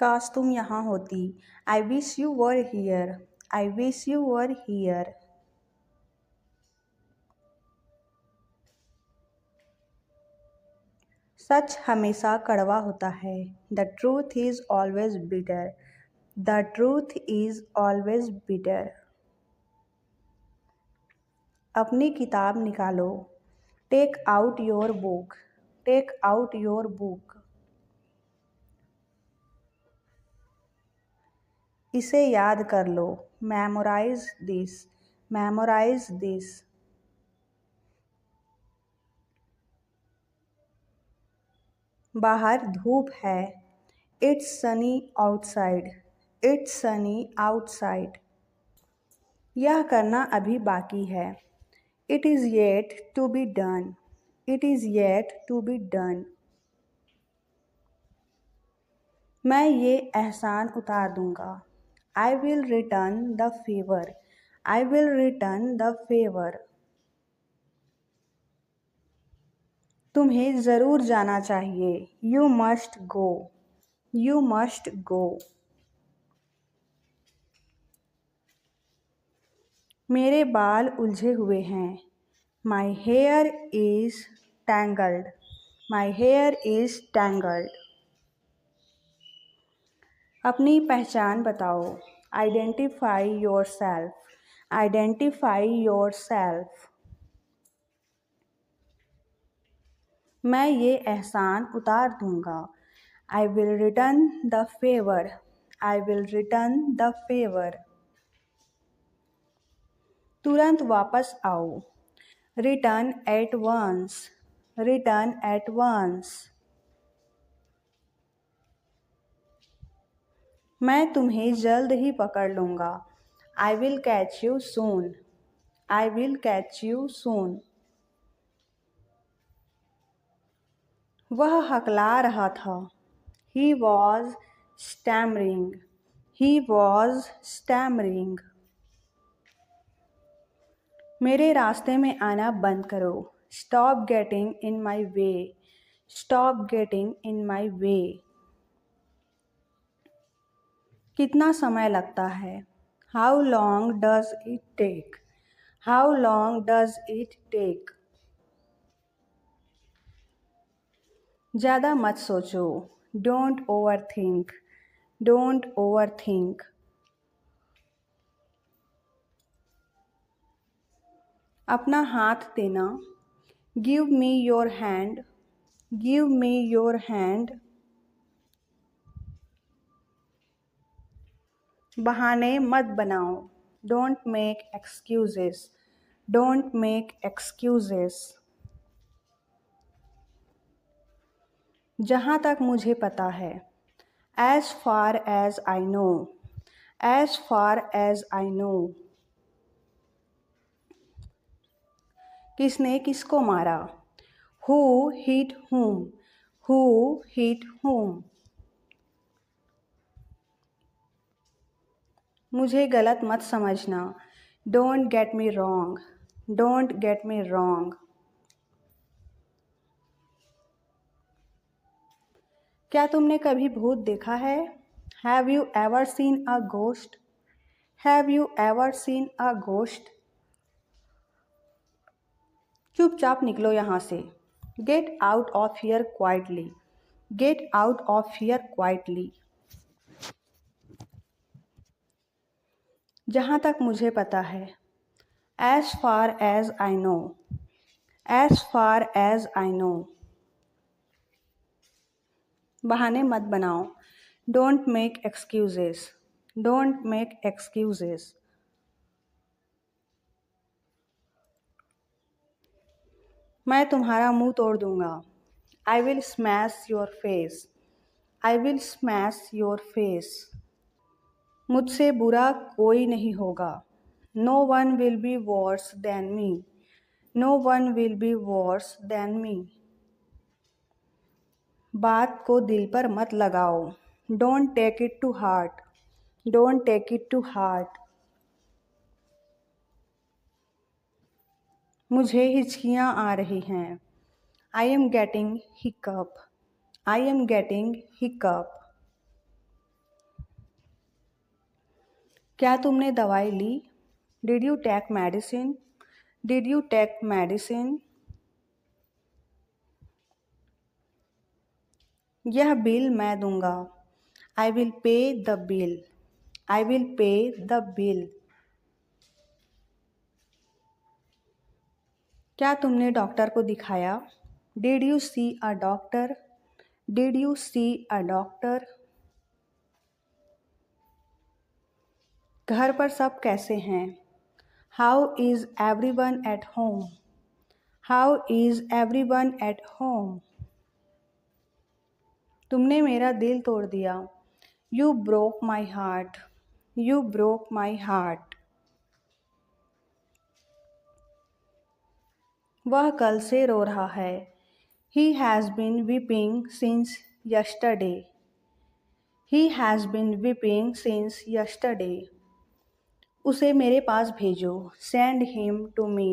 काश तुम यहाँ होती। I wish you were here. I wish you were here. सच हमेशा कड़वा होता है। The truth is always bitter. The truth is always bitter. अपनी किताब निकालो। Take out your book. Take out your book. इसे याद कर लो। Memorise this. Memorise this. बाहर धूप है। It's sunny outside. It's sunny outside. यह करना अभी बाकी है। It is yet to be done. It is yet to be done. मैं ये एहसान उतार दूंगा। I will return the favour. I will return the favour. तुम्हें ज़रूर जाना चाहिए। You must go. You must go. मेरे बाल उलझे हुए हैं। My hair is tangled. My hair is tangled. अपनी पहचान बताओ। Identify yourself. Identify yourself. मैं ये एहसान उतार दूंगा। I will return the favour. I will return the favour. तुरंत वापस आओ। Return at once. Return at once. मैं तुम्हें जल्द ही पकड़ लूँगा। I will catch you soon. I will catch you soon. वह हकला रहा था। He was stammering. He was stammering. मेरे रास्ते में आना बंद करो। Stop getting in my way. Stop getting in my way. कितना समय लगता है। How long does it take. How long does it take. ज़्यादा मत सोचो। Don't over think. Don't over think. अपना हाथ देना। Give me your hand. Give me your hand. बहाने मत बनाओ। Don't make excuses. Don't make excuses. जहाँ तक मुझे पता है। As far as I know. As far as I know. किसने किसको मारा। Who hit whom। Who hit whom। मुझे गलत मत समझना। Don't get me wrong. Don't get me wrong. क्या तुमने कभी भूत देखा है। Have you ever seen a ghost. Have you ever seen a ghost. चुपचाप निकलो यहाँ से। Get out of here quietly. Get out of here quietly. जहाँ तक मुझे पता है। As far as I know. As far as I know. बहाने मत बनाओ। Don't make excuses. Don't make excuses. मैं तुम्हारा मुंह तोड़ दूंगा। I will smash your face. I will smash your face. मुझसे बुरा कोई नहीं होगा। No one will be worse than me. No one will be worse than me. बात को दिल पर मत लगाओ। Don't take it to heart. Don't take it to heart. मुझे हिचकियाँ आ रही हैं। I am getting hiccup. I am getting hiccup. क्या तुमने दवाई ली? Did you take medicine? Did you take medicine? यह बिल मैं दूंगा। I will pay the bill. I will pay the bill. क्या तुमने डॉक्टर को दिखाया? Did you see a doctor? Did you see a doctor? घर पर सब कैसे हैं? How is everyone at home? How is everyone at home? तुमने मेरा दिल तोड़ दिया। You broke my heart. You broke my heart. वह कल से रो रहा है। He has been weeping since yesterday. He has been weeping since yesterday. उसे मेरे पास भेजो। Send him to me.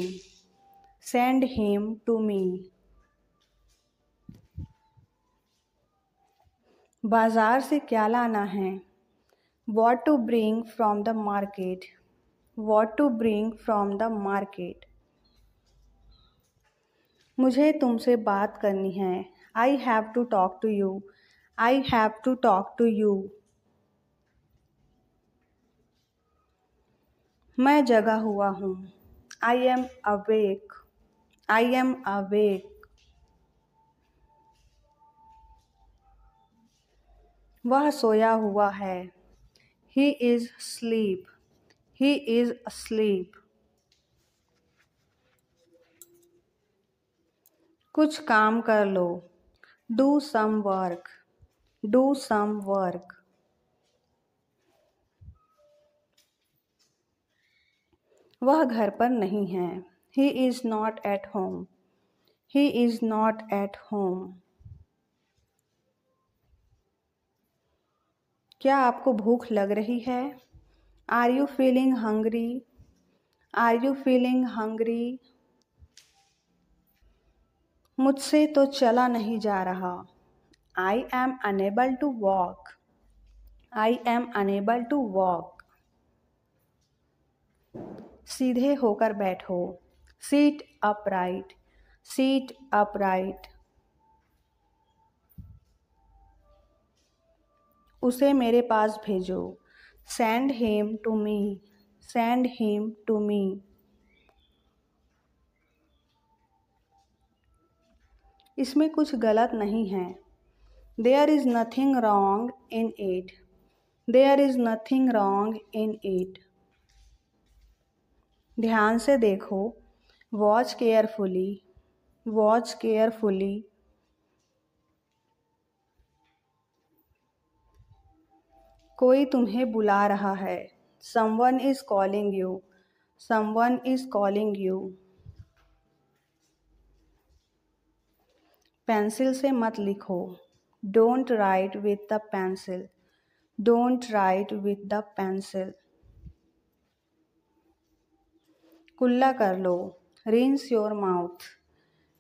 Send him to me. बाजार से क्या लाना है? What to bring from the market? What to bring from the market? मुझे तुमसे बात करनी है। I have to talk to you. I have to talk to you. मैं जगा हुआ हूँ। I am awake. I am awake. वह सोया हुआ है। He is asleep. He is asleep. कुछ काम कर लो। Do some work. Do some work. वह घर पर नहीं है। He is not at home. He is not at home. क्या आपको भूख लग रही है? Are you feeling hungry? Are you feeling hungry? मुझसे तो चला नहीं जा रहा। I am unable to walk. I am unable to walk. सीधे होकर बैठो। Sit upright. Sit upright. उसे मेरे पास भेजो। Send him to me. Send him to me. इसमें कुछ गलत नहीं है। There is nothing wrong in it. There is nothing wrong in it. ध्यान से देखो। Watch carefully. Watch carefully. कोई तुम्हें बुला रहा है। Someone is calling you. Someone is calling you. Pencil से मत लिखो। Don't write with the pencil. Don't write with the pencil. कुल्ला कर लो। Rinse your mouth.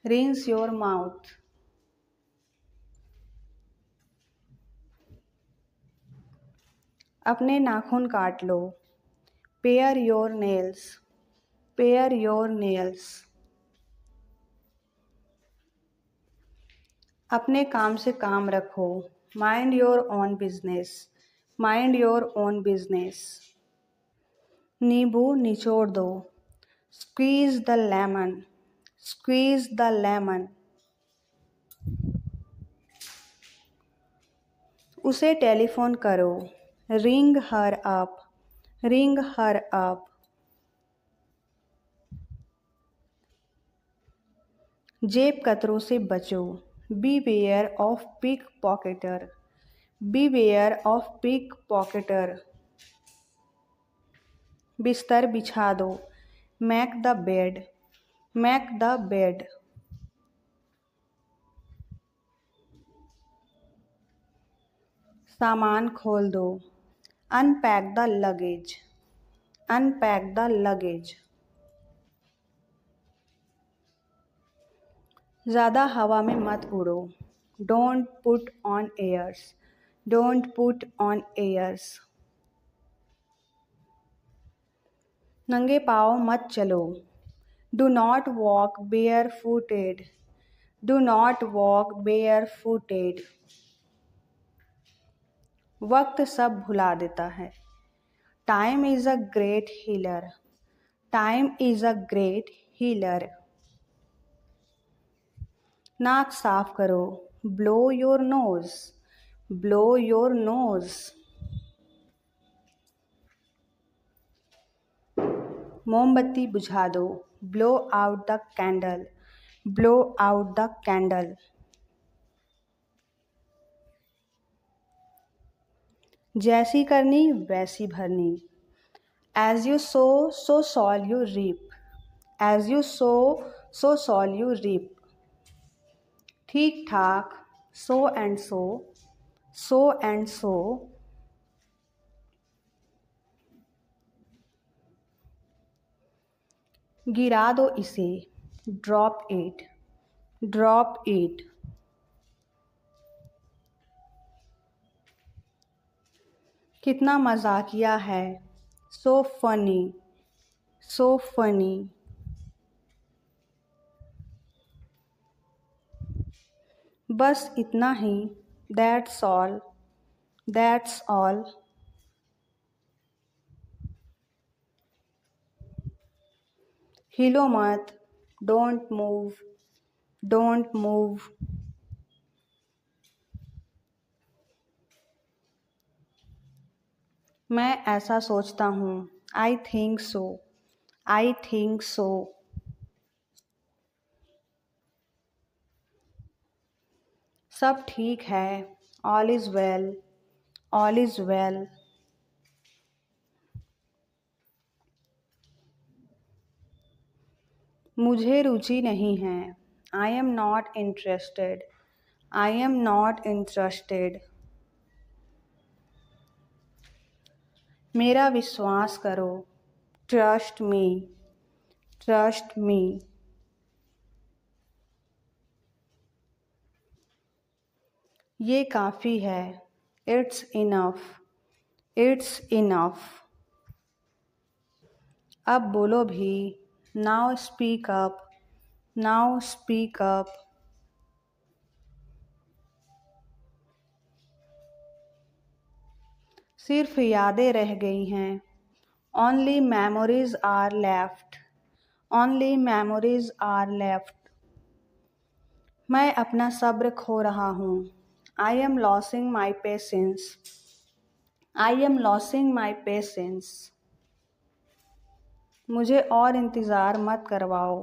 Rinse your mouth. अपने नाखून काट लो। Pare your nails. Pare your nails. अपने काम से काम रखो। Mind your own business. Mind your own business. नींबू निचोड़ दो। Squeeze the lemon. Squeeze the lemon. उसे टेलीफोन करो। Ring her up. Ring her up. जेब कतरों से बचो। Beware of pickpocketer. Beware of pickpocketer. बिस्तर बिछा दो। Make the bed. Make the bed. सामान खोल दो। Unpack the luggage. Unpack the luggage. ज़्यादा हवा में मत उड़ो। Don't put on airs. Don't put on airs. नंगे पाँव मत चलो। Do not walk bare footed. Do not walk bare footed. वक्त सब भुला देता है। Time is a great healer. Time is a great healer. नाक साफ करो। Blow your nose. Blow your nose. मोमबत्ती बुझा दो। Blow out the candle. Blow out the candle. जैसी करनी वैसी भरनी। As you sow so shall you reap. As you sow so shall you reap. ठीक ठाक। सो and so. So and so. गिरा दो इसे। Drop it. Drop it. कितना मजाकिया है। So funny. So funny. बस इतना ही। That's all. That's all. हिलो मत। Don't move. Don't move. मैं ऐसा सोचता हूँ। I think so. I think so. सब ठीक है। All is well. All is well. मुझे रुचि नहीं है। I am not interested. I am not interested. मेरा विश्वास करो। Trust me. ट्रस्ट मी। ये काफ़ी है। It's enough. It's enough. अब बोलो भी। Now speak up. Now speak up. सिर्फ यादें रह गई हैं। Only memories are left. Only memories are left. मैं अपना सब्र खो रहा हूँ। I am losing my patience. I am losing my patience. मुझे और इंतज़ार मत करवाओ।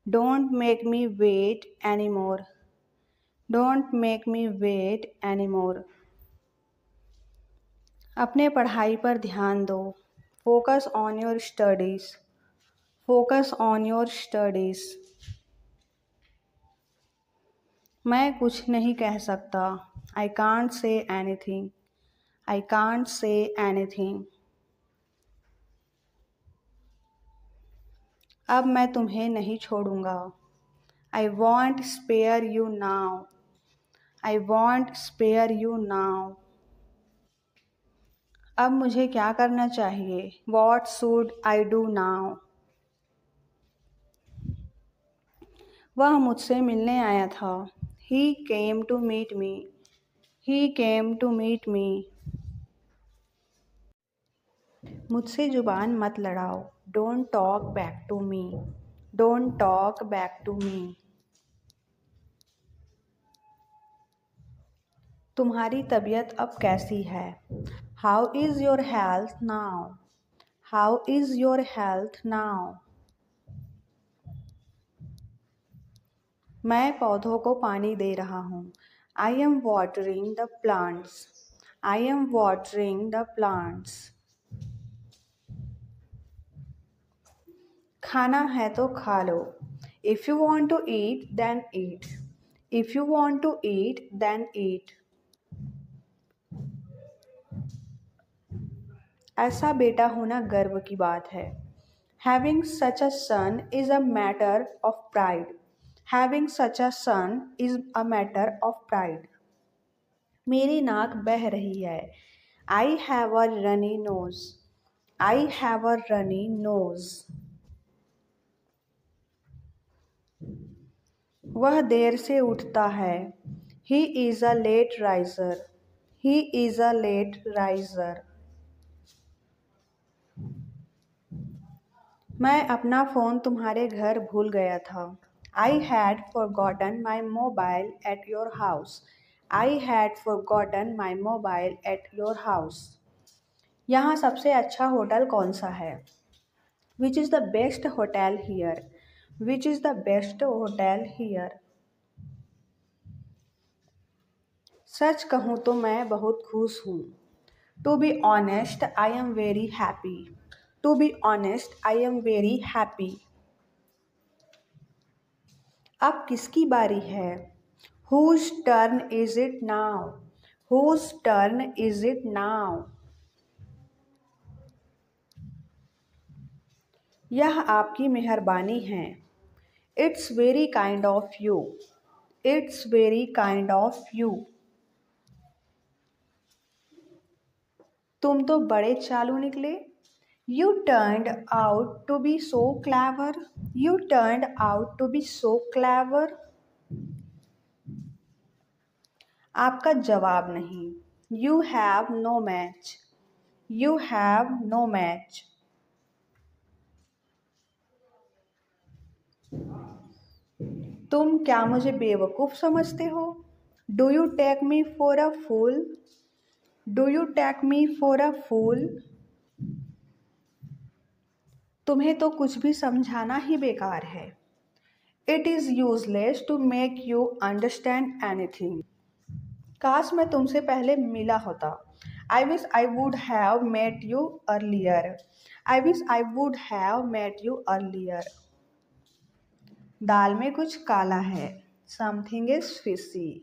Don't make me wait any more. Don't make me wait any more. अपने पढ़ाई पर ध्यान दो। Focus on your studies. Focus on your studies. मैं कुछ नहीं कह सकता। I can't say anything. I can't say anything. अब मैं तुम्हें नहीं छोड़ूंगा। I won't spare you now. I won't spare you now. अब मुझे क्या करना चाहिए। What should I do now. वह मुझसे मिलने आया था। He came to meet me. He came to meet me. मुझसे जुबान मत लड़ाओ। Don't talk back to me. Don't talk back to me. तुम्हारी तबीयत अब कैसी है। How is your health now. How is your health now. मैं पौधों को पानी दे रहा हूँ। I am watering the plants. I am watering the plants. खाना है तो खा लो। If you want to eat then eat. If you want to eat then eat. ऐसा बेटा होना गर्व की बात है। Having such a son is a matter of pride. Having such a son is a matter of pride. मेरी नाक बह रही है। I have a runny nose. I have a runny nose. वह देर से उठता है. He is a late riser. He is a late riser. मैं अपना फ़ोन तुम्हारे घर भूल गया था. I had forgotten my mobile at your house. I had forgotten my mobile at your house. यहाँ सबसे अच्छा होटल कौन सा है? Which is the best hotel here? Which is the best hotel here? सच कहूँ तो मैं बहुत खुश हूँ. To be honest, I am very happy. To be honest, I am very happy. अब किसकी बारी है? Whose turn is it now? Whose turn is it now? यह आपकी मेहरबानी है. It's very kind of you. It's very kind of you. तुम तो बड़े चालू निकले. You turned out to be so clever. You turned out to be so clever. आपका जवाब नहीं. You have no match. You have no match. तुम क्या मुझे बेवकूफ़ समझते हो? Do you take me for a fool? Do you take me for a fool? तुम्हें तो कुछ भी समझाना ही बेकार है. It is useless to make you understand anything. काश मैं तुमसे पहले मिला होता. I wish I would have met you earlier. I wish I would have met you earlier. दाल में कुछ काला है. Something is fishy.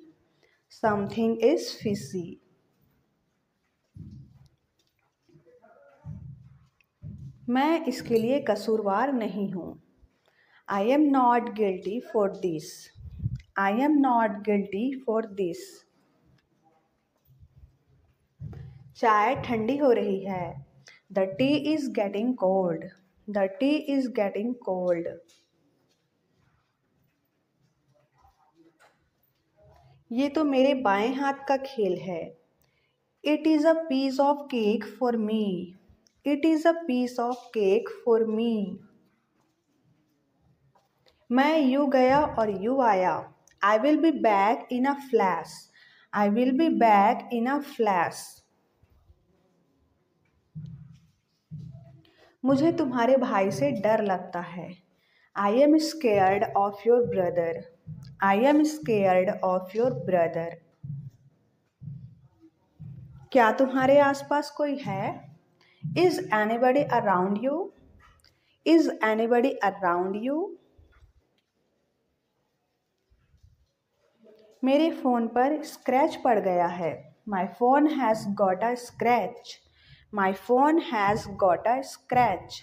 Something is fishy. मैं इसके लिए कसूरवार नहीं हूँ. I am not guilty for this. I am not guilty for this. चाय ठंडी हो रही है. The tea is getting cold. The tea is getting cold. ये तो मेरे बाएं हाथ का खेल है. It is a piece of cake for me. It is a piece of cake for me. मैं यूँ गया और यूँ आया. I will be back in a flash. I will be back in a flash. मुझे तुम्हारे भाई से डर लगता है. I am scared of your brother. I am scared of your brother. क्या तुम्हारे आसपास कोई है? Is anybody around you? Is anybody around you? मेरे फ़ोन पर स्क्रैच पड़ गया है. My phone has got a scratch. My phone has got a scratch.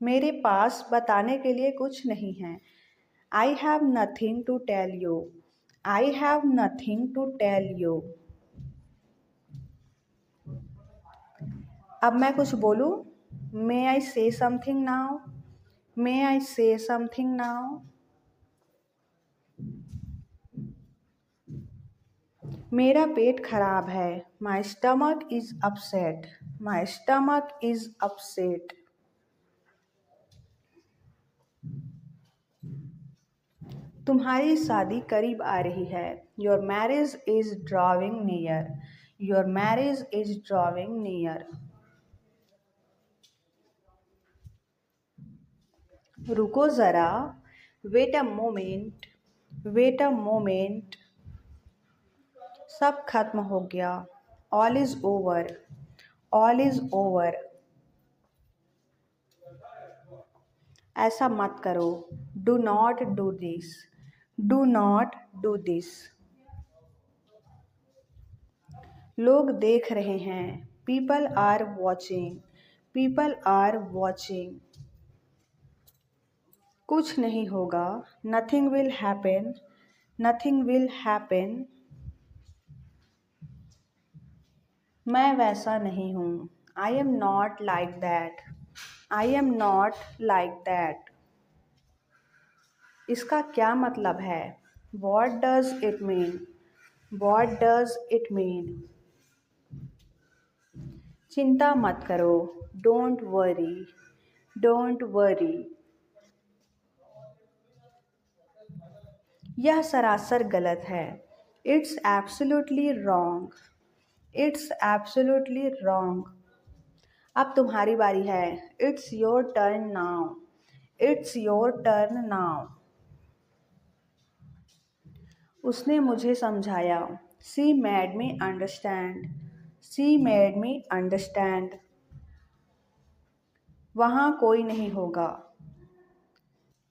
मेरे पास बताने के लिए कुछ नहीं है. I have nothing to tell you. I have nothing to tell you. अब मैं कुछ बोलूं? May I say something now? May I say something now? मेरा पेट खराब है. My stomach is upset. My stomach is upset. तुम्हारी शादी करीब आ रही है. Your marriage is drawing near. Your marriage is drawing near. रुको ज़रा. Wait a moment. Wait a moment. सब खत्म हो गया. All is over. All is over. ऐसा मत करो. Do not do this. Do not do this. लोग देख रहे हैं. People are watching. People are watching. कुछ नहीं होगा. Nothing will happen. Nothing will happen. मैं वैसा नहीं हूँ। I am not like that. I am not like that. इसका क्या मतलब है? What does it mean? What does it mean? चिंता मत करो। Don't worry. Don't worry. यह सरासर गलत है। It's absolutely wrong. It's absolutely wrong. अब तुम्हारी बारी है। It's your turn now. It's your turn now. उसने मुझे समझाया। She made me understand. She made me understand. वहाँ कोई नहीं होगा।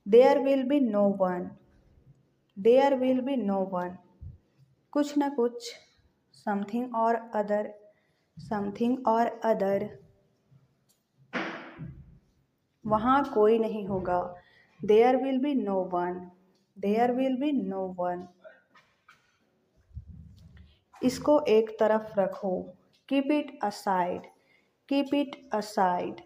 There will be no one. There will be no one. कुछ न कुछ। समथिंग और अदर। समथिंग और अदर। वहाँ कोई नहीं होगा। There will be no one. There will be no one. इसको एक तरफ रखो। Keep it aside. Keep it aside.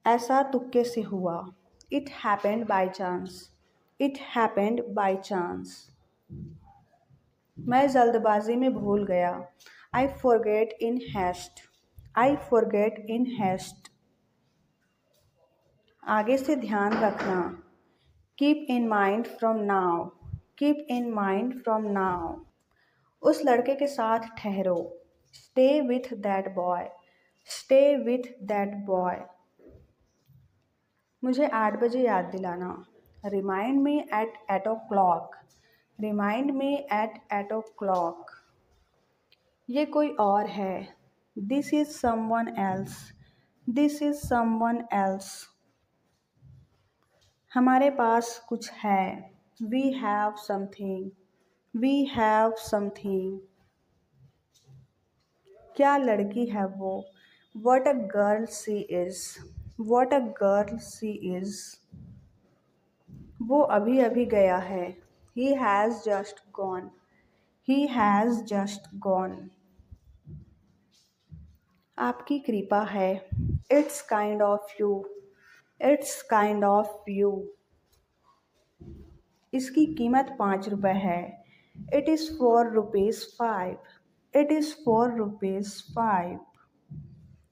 ऐसा तुक्के से हुआ। It happened by chance. It happened by chance. मैं जल्दबाजी में भूल गया। I forget in haste. I forget in haste. आगे से ध्यान रखना। Keep in mind from now. Keep in mind from now. उस लड़के के साथ ठहरो। Stay with that boy. Stay with that boy. मुझे 8 बजे याद दिलाना। Remind me at 8 o'clock। Remind me at 8 o'clock। ये कोई और है। This is someone else. This is someone else. हमारे पास कुछ है। We have something. We have something. क्या लड़की है वो? What a girl she is. What a girl she is. वो अभी अभी गया है। He has just gone. He has just gone. आपकी कृपा है। It's kind of you. It's kind of you. इसकी कीमत 5 रुपये है। It is ₹4 5। It is ₹4 5।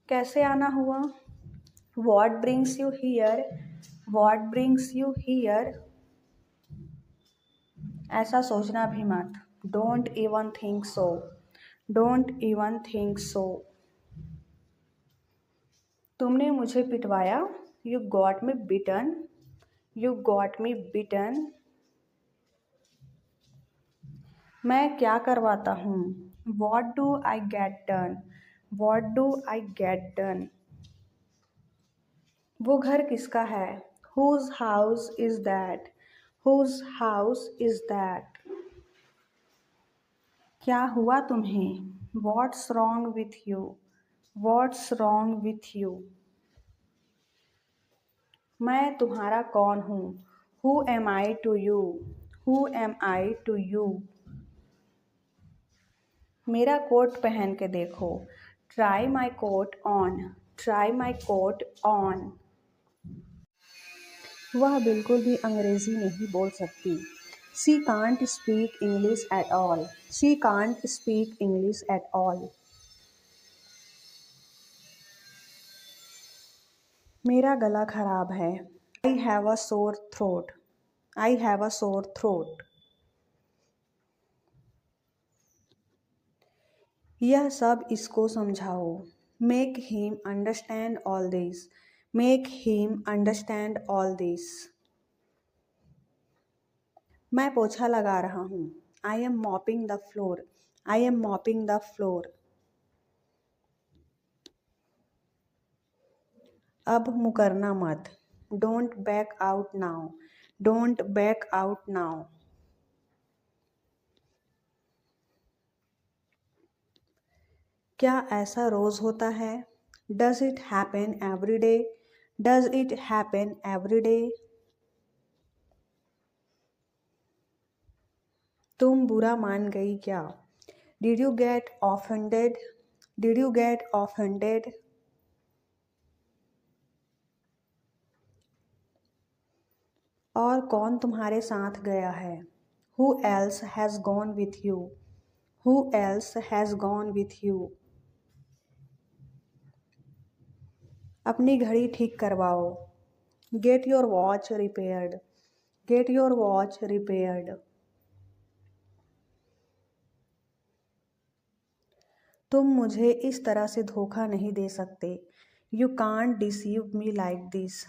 कैसे आना हुआ? What brings you here? What brings you here? ऐसा सोचना भी मत। Don't even think so. Don't even think so. तुमने मुझे पिटवाया। You got me beaten. You got me beaten. मैं क्या करवाता हूँ? What do I get done? What do I get done? वो घर किसका है? Whose house is that? Whose house is that? क्या हुआ तुम्हें? What's wrong with you? What's wrong with you? मैं तुम्हारा कौन हूँ? Who am I to you? Who am I to you? मेरा कोट पहन के देखो। Try my coat on. Try my coat on. वह बिल्कुल भी अंग्रेज़ी नहीं बोल सकती। She can't speak English at all. She can't speak English at all. मेरा गला खराब है। I have a sore throat. I have a sore throat. यह सब इसको समझाओ। Make him understand all this. Make him understand all this. मैं पोछा लगा रहा हूँ। I M mopping the floor. I am mopping the floor. अब मुकरना मत। Don't back out now. Don't back out now. क्या ऐसा रोज़ होता है? Does it happen every day? Does it happen every day? तुम बुरा मान गई क्या? Did you get offended? Did you get offended? और कौन तुम्हारे साथ गया है? Who else has gone with you? Who else has gone with you? अपनी घड़ी ठीक करवाओ। Get your watch repaired. Get your watch repaired. तुम मुझे इस तरह से धोखा नहीं दे सकते। You can't deceive me like this.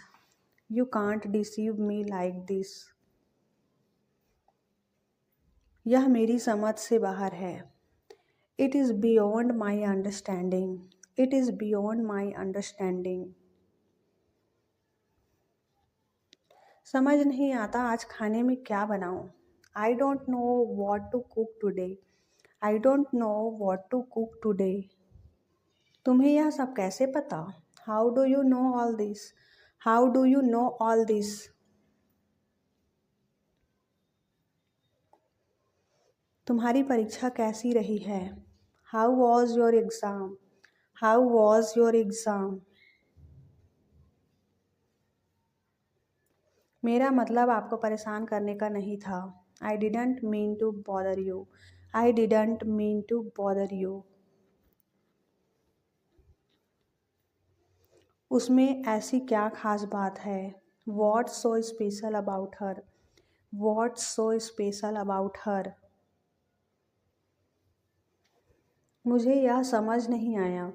You can't deceive me like this. यह मेरी समझ से बाहर है। It is beyond my understanding. It is beyond my understanding. समझ नहीं आता आज खाने में क्या बनाऊं। I don't know what to cook today. I don't know what to cook today. तुम्हें यह सब कैसे पता? How do you know all this? How do you know all this? तुम्हारी परीक्षा कैसी रही है? How was your exam? How was your exam? मेरा मतलब आपको परेशान करने का नहीं था। I didn't mean to bother you. I didn't mean to bother you. उसमें ऐसी क्या खास बात है? What's so special about her? What's so special about her? मुझे यह समझ नहीं आया।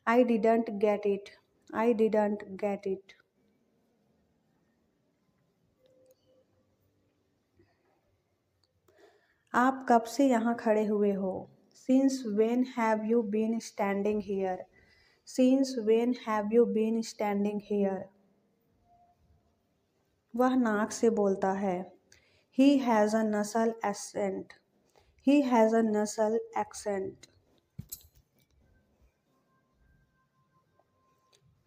I didn't get it. I didn't get it. आप कब से यहाँ खड़े हुए हो? Since when have you been standing here? Since when have you been standing here? वह नाक से बोलता है। He has a nasal accent. He has a nasal accent.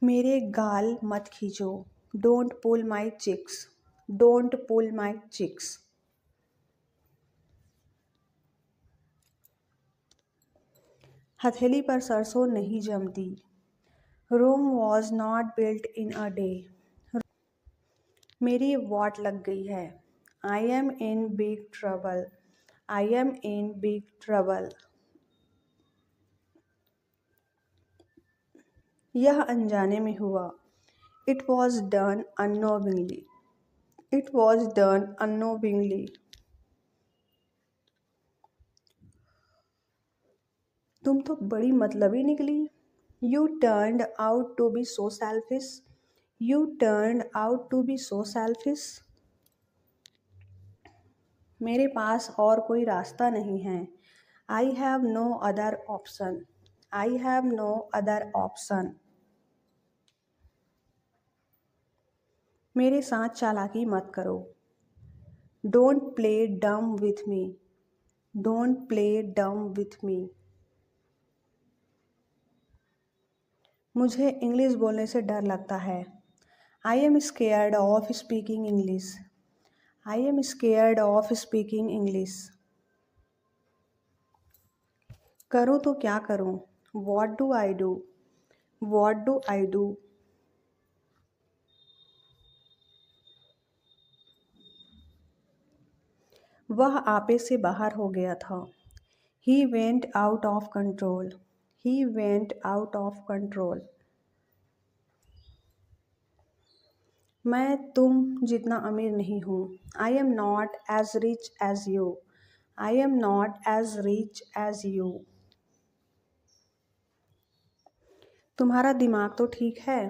मेरे गाल मत खींचो। Don't pull my cheeks. Don't pull my cheeks. हथेली पर सरसों नहीं जमती। Rome was not built in a day. मेरी वाट लग गई है। I am in big trouble. I am in big trouble. यह अनजाने में हुआ। It was done unknowingly. It was done unknowingly. तुम तो बड़ी मतलबी निकली। You turned out to be so selfish. You turned out to be so selfish. मेरे पास और कोई रास्ता नहीं है। I have no other option. I have no other option. मेरे साथ चालाकी मत करो। Don't play dumb with me. Don't play dumb with me. मुझे इंग्लिश बोलने से डर लगता है। I am scared of speaking English. I am scared of speaking English. करूँ तो क्या करूँ? What do I do? What do I do? वह आपे से बाहर हो गया था। He went out of control. He went out of control. मैं तुम जितना अमीर नहीं हूँ। I am not as rich as you. I am not as rich as you. तुम्हारा दिमाग तो ठीक है।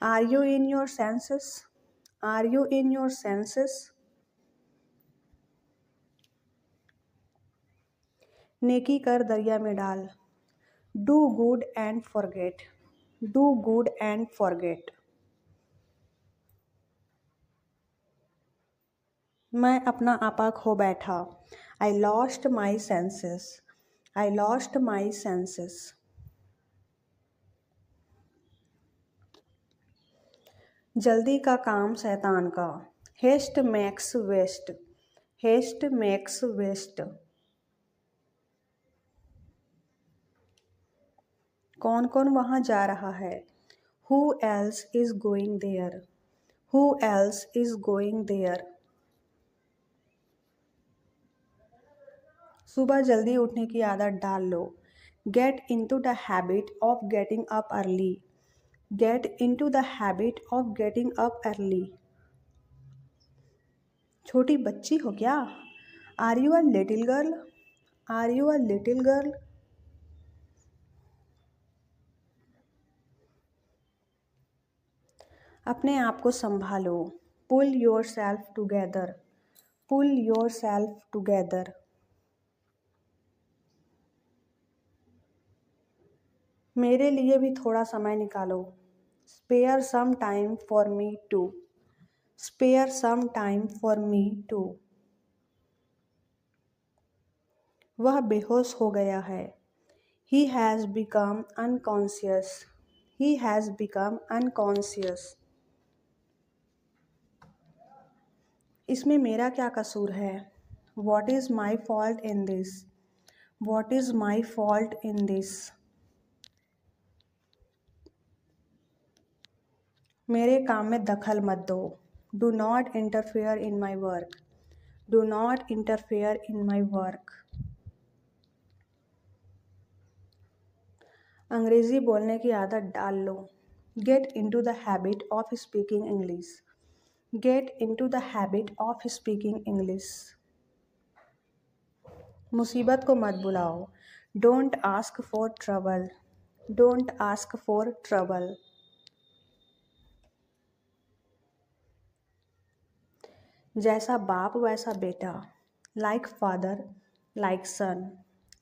Are you in your senses? Are you in your senses? नेकी कर दरिया में डाल। Do good and forget. Do good and forget. मैं अपना आपा खो बैठा। I lost my senses. I lost my senses. जल्दी का काम शैतान का। Haste makes waste. Haste makes waste. कौन कौन वहाँ जा रहा है? Who else is going there? Who else is going there? सुबह जल्दी उठने की आदत डाल लो। Get into the habit of getting up early. Get into the habit of getting up early. छोटी बच्ची हो क्या? Are you a little girl? Are you a little girl? अपने आप को संभालो। Pull yourself together. Pull yourself together. मेरे लिए भी थोड़ा समय निकालो। Spare some time for me too. Spare some time for me too. वह बेहोश हो गया है। He has become unconscious. He has become unconscious. इसमें मेरा क्या कसूर है? What is my fault in this? What is my fault in this? मेरे काम में दखल मत दो। Do not interfere in my work. Do not interfere in my work. अंग्रेज़ी बोलने की आदत डाल लो। Get into the habit of speaking English. Get into the habit of speaking English. मुसीबत को मत बुलाओ। Don't ask for trouble. Don't ask for trouble. जैसा बाप वैसा बेटा। Like father, like son.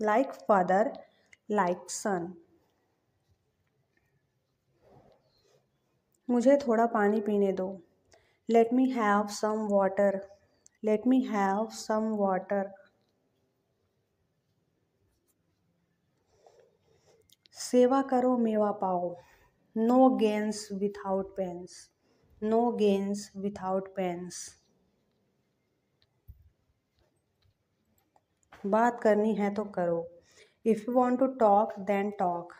Like father, like son. मुझे थोड़ा पानी पीने दो। Let me have some water. Let me have some water. सेवा करो मेवा पाओ। No gains without pains. No gains without pains. बात करनी है तो करो। If you want to talk, then talk.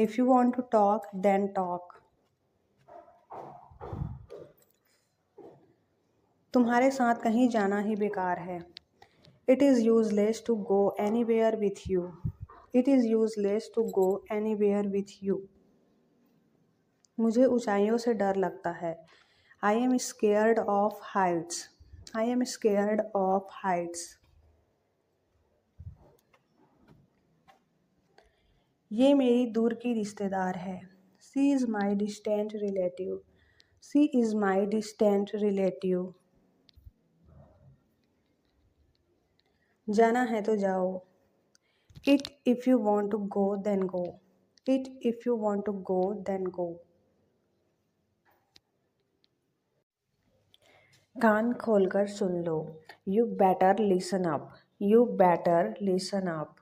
If you want to talk, then talk. तुम्हारे साथ कहीं जाना ही बेकार है। It is useless to go anywhere with you. It is useless to go anywhere with you. मुझे ऊंचाइयों से डर लगता है। I am scared of heights. I am scared of heights. ये मेरी दूर की रिश्तेदार है। She is my distant relative. She is my distant relative. जाना है तो जाओ। It if you want to go then go. It if you want to go then go. कान खोलकर सुन लो। You better listen up. You better listen up.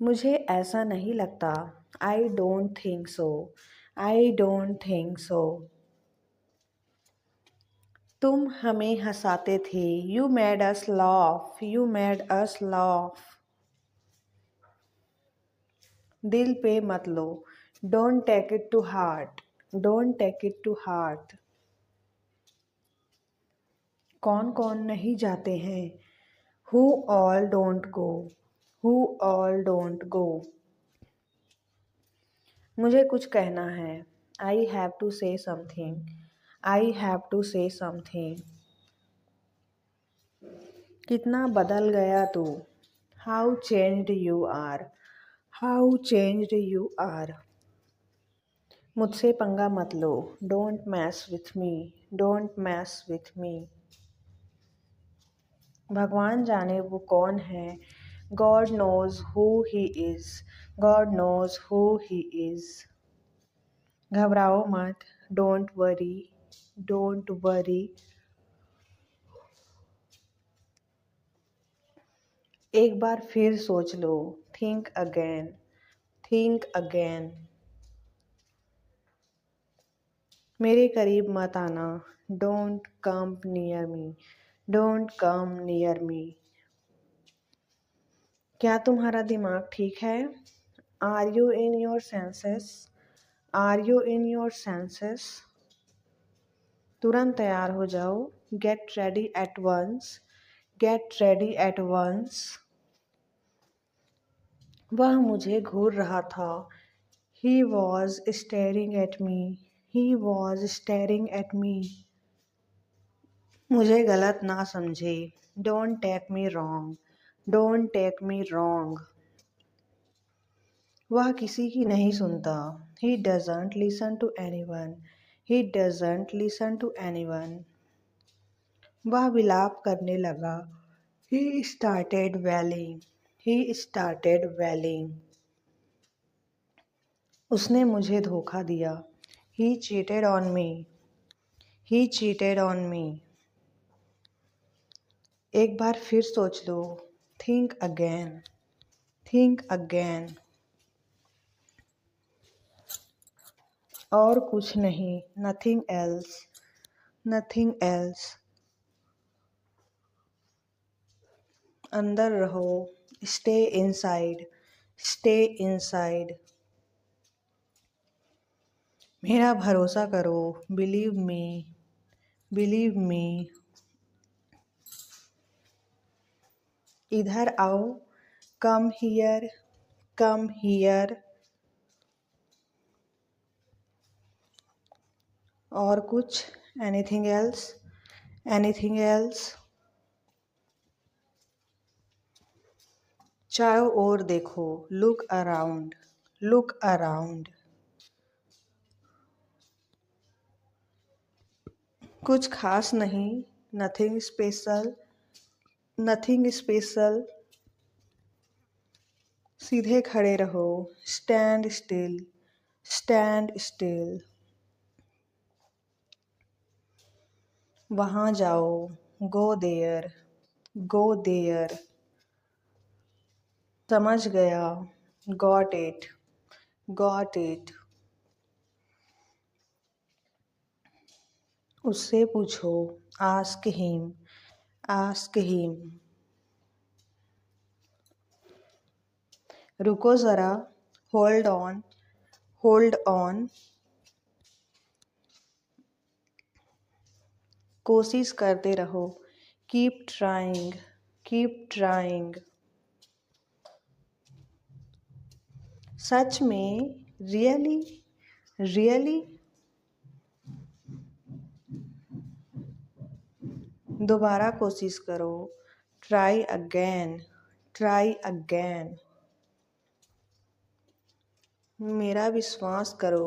मुझे ऐसा नहीं लगता। I don't think so. I don't think so. तुम हमें हंसाते थे। You made us laugh. You made us laugh. दिल पे मत लो। Don't take it to heart. Don't take it to heart. कौन कौन नहीं जाते हैं? Who all don't go. Who all don't go. मुझे कुछ कहना है। I have to say something. I have to say something. कितना बदल गया तू। How changed you are. How changed you are. मुझसे पंगा मत लो। Don't mess with me. Don't mess with me. भगवान जाने वो कौन है। God knows who he is. God knows who he is. घबराओ मत। Don't worry. Don't worry. एक बार फिर सोच लो। Think again. Think again. मेरे करीब मत आना। Don't come near me. Don't come near me. क्या तुम्हारा दिमाग ठीक है? Are you in your senses? Are you in your senses? तुरंत तैयार हो जाओ। Get ready at once. Get ready at once. वह मुझे घूर रहा था। He was staring at me. He was staring at me. मुझे गलत ना समझे। Don't take me wrong. Don't take me wrong. वह किसी की नहीं सुनता। He doesn't listen to anyone. He doesn't listen to anyone. वह विलाप करने लगा। He started wailing. He started wailing. उसने मुझे धोखा दिया। He cheated on me. He cheated on me. एक बार फिर सोच लो। Think again. Think again. और कुछ नहीं। Nothing else. Nothing else. अंदर रहो। Stay inside. Stay inside. मेरा भरोसा करो। Believe me. Believe me. इधर आओ। Come here. Come here. और कुछ? Anything else? Anything else? चारों ओर देखो। Look around. Look around. कुछ खास नहीं। Nothing special. Nothing special. सीधे खड़े रहो। Stand still. Stand still. वहाँ जाओ। Go there. Go there. समझ गया। Got it. Got it. उससे पूछो। Ask him. Ask him. रुको ज़रा। Hold on. Hold on. कोशिश करते रहो। Keep trying. Keep trying. सच में? Really? Really? दोबारा कोशिश करो। Try again. Try again. मेरा विश्वास करो।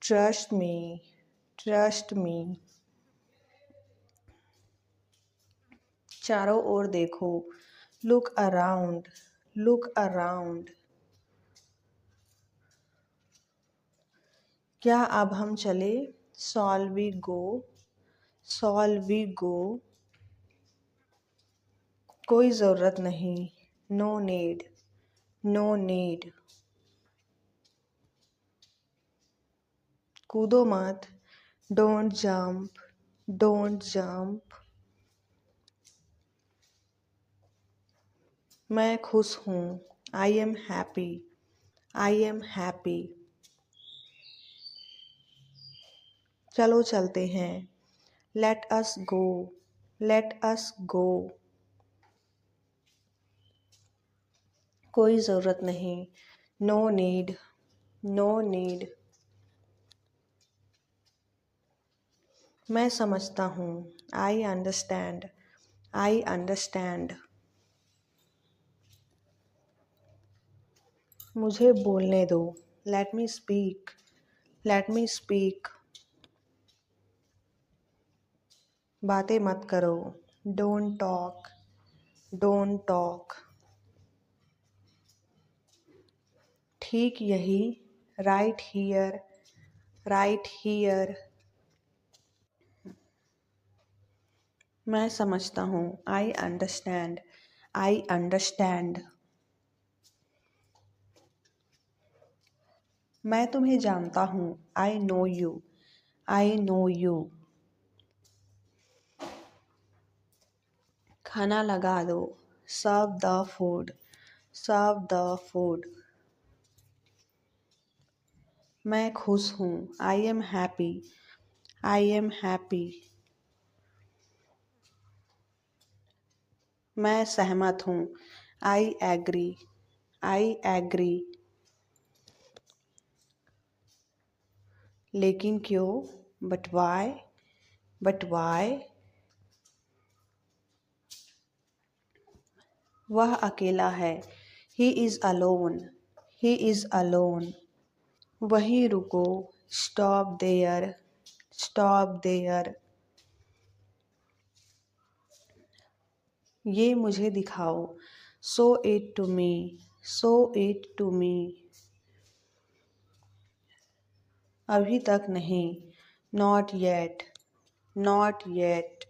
Trust me. Trust me. चारों ओर देखो। Look around. Look around. क्या अब हम चले? Shall we go? Shall we go? कोई ज़रूरत नहीं। No need. No need. कूदो मत। Don't jump. Don't jump. मैं खुश हूँ। I am happy. I am happy. चलो चलते हैं। Let us go. Let us go. कोई ज़रूरत नहीं। No need. No need. मैं समझता हूँ। I understand. I understand. मुझे बोलने दो। Let me speak. Let me speak. बातें मत करो। Don't talk. Don't talk. ठीक यही। Right here. Right here. मैं समझता हूँ। I understand. I understand. मैं तुम्हें जानता हूँ। I know you. I know you. खाना लगा दो। Serve the food. Serve the food. मैं खुश हूँ। I am happy. I am happy. मैं सहमत हूँ। I agree. I agree. लेकिन क्यों? But why. But why. वह अकेला है। He is alone. He is alone. वहीं रुको। Stop there. Stop there. ये मुझे दिखाओ। Show it to me. Show it to me. अभी तक नहीं। Not yet. Not yet.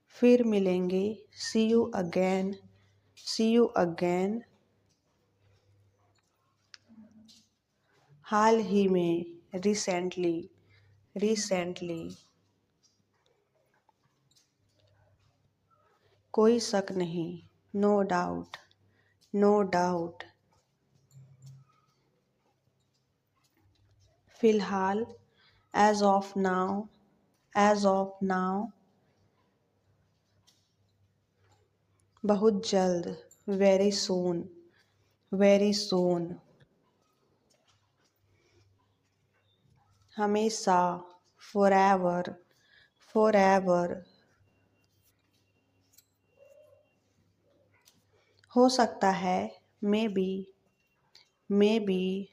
फिर मिलेंगे। See you again. See you again. हाल ही में। रिसेंटली। रिसेंटली। कोई शक नहीं। No doubt. No doubt. फिलहाल। As of now. As of now. बहुत जल्द। Very soon. Very soon. हमेशा। फॉरएवर। फॉरएवर। हो सकता है। Maybe. Maybe.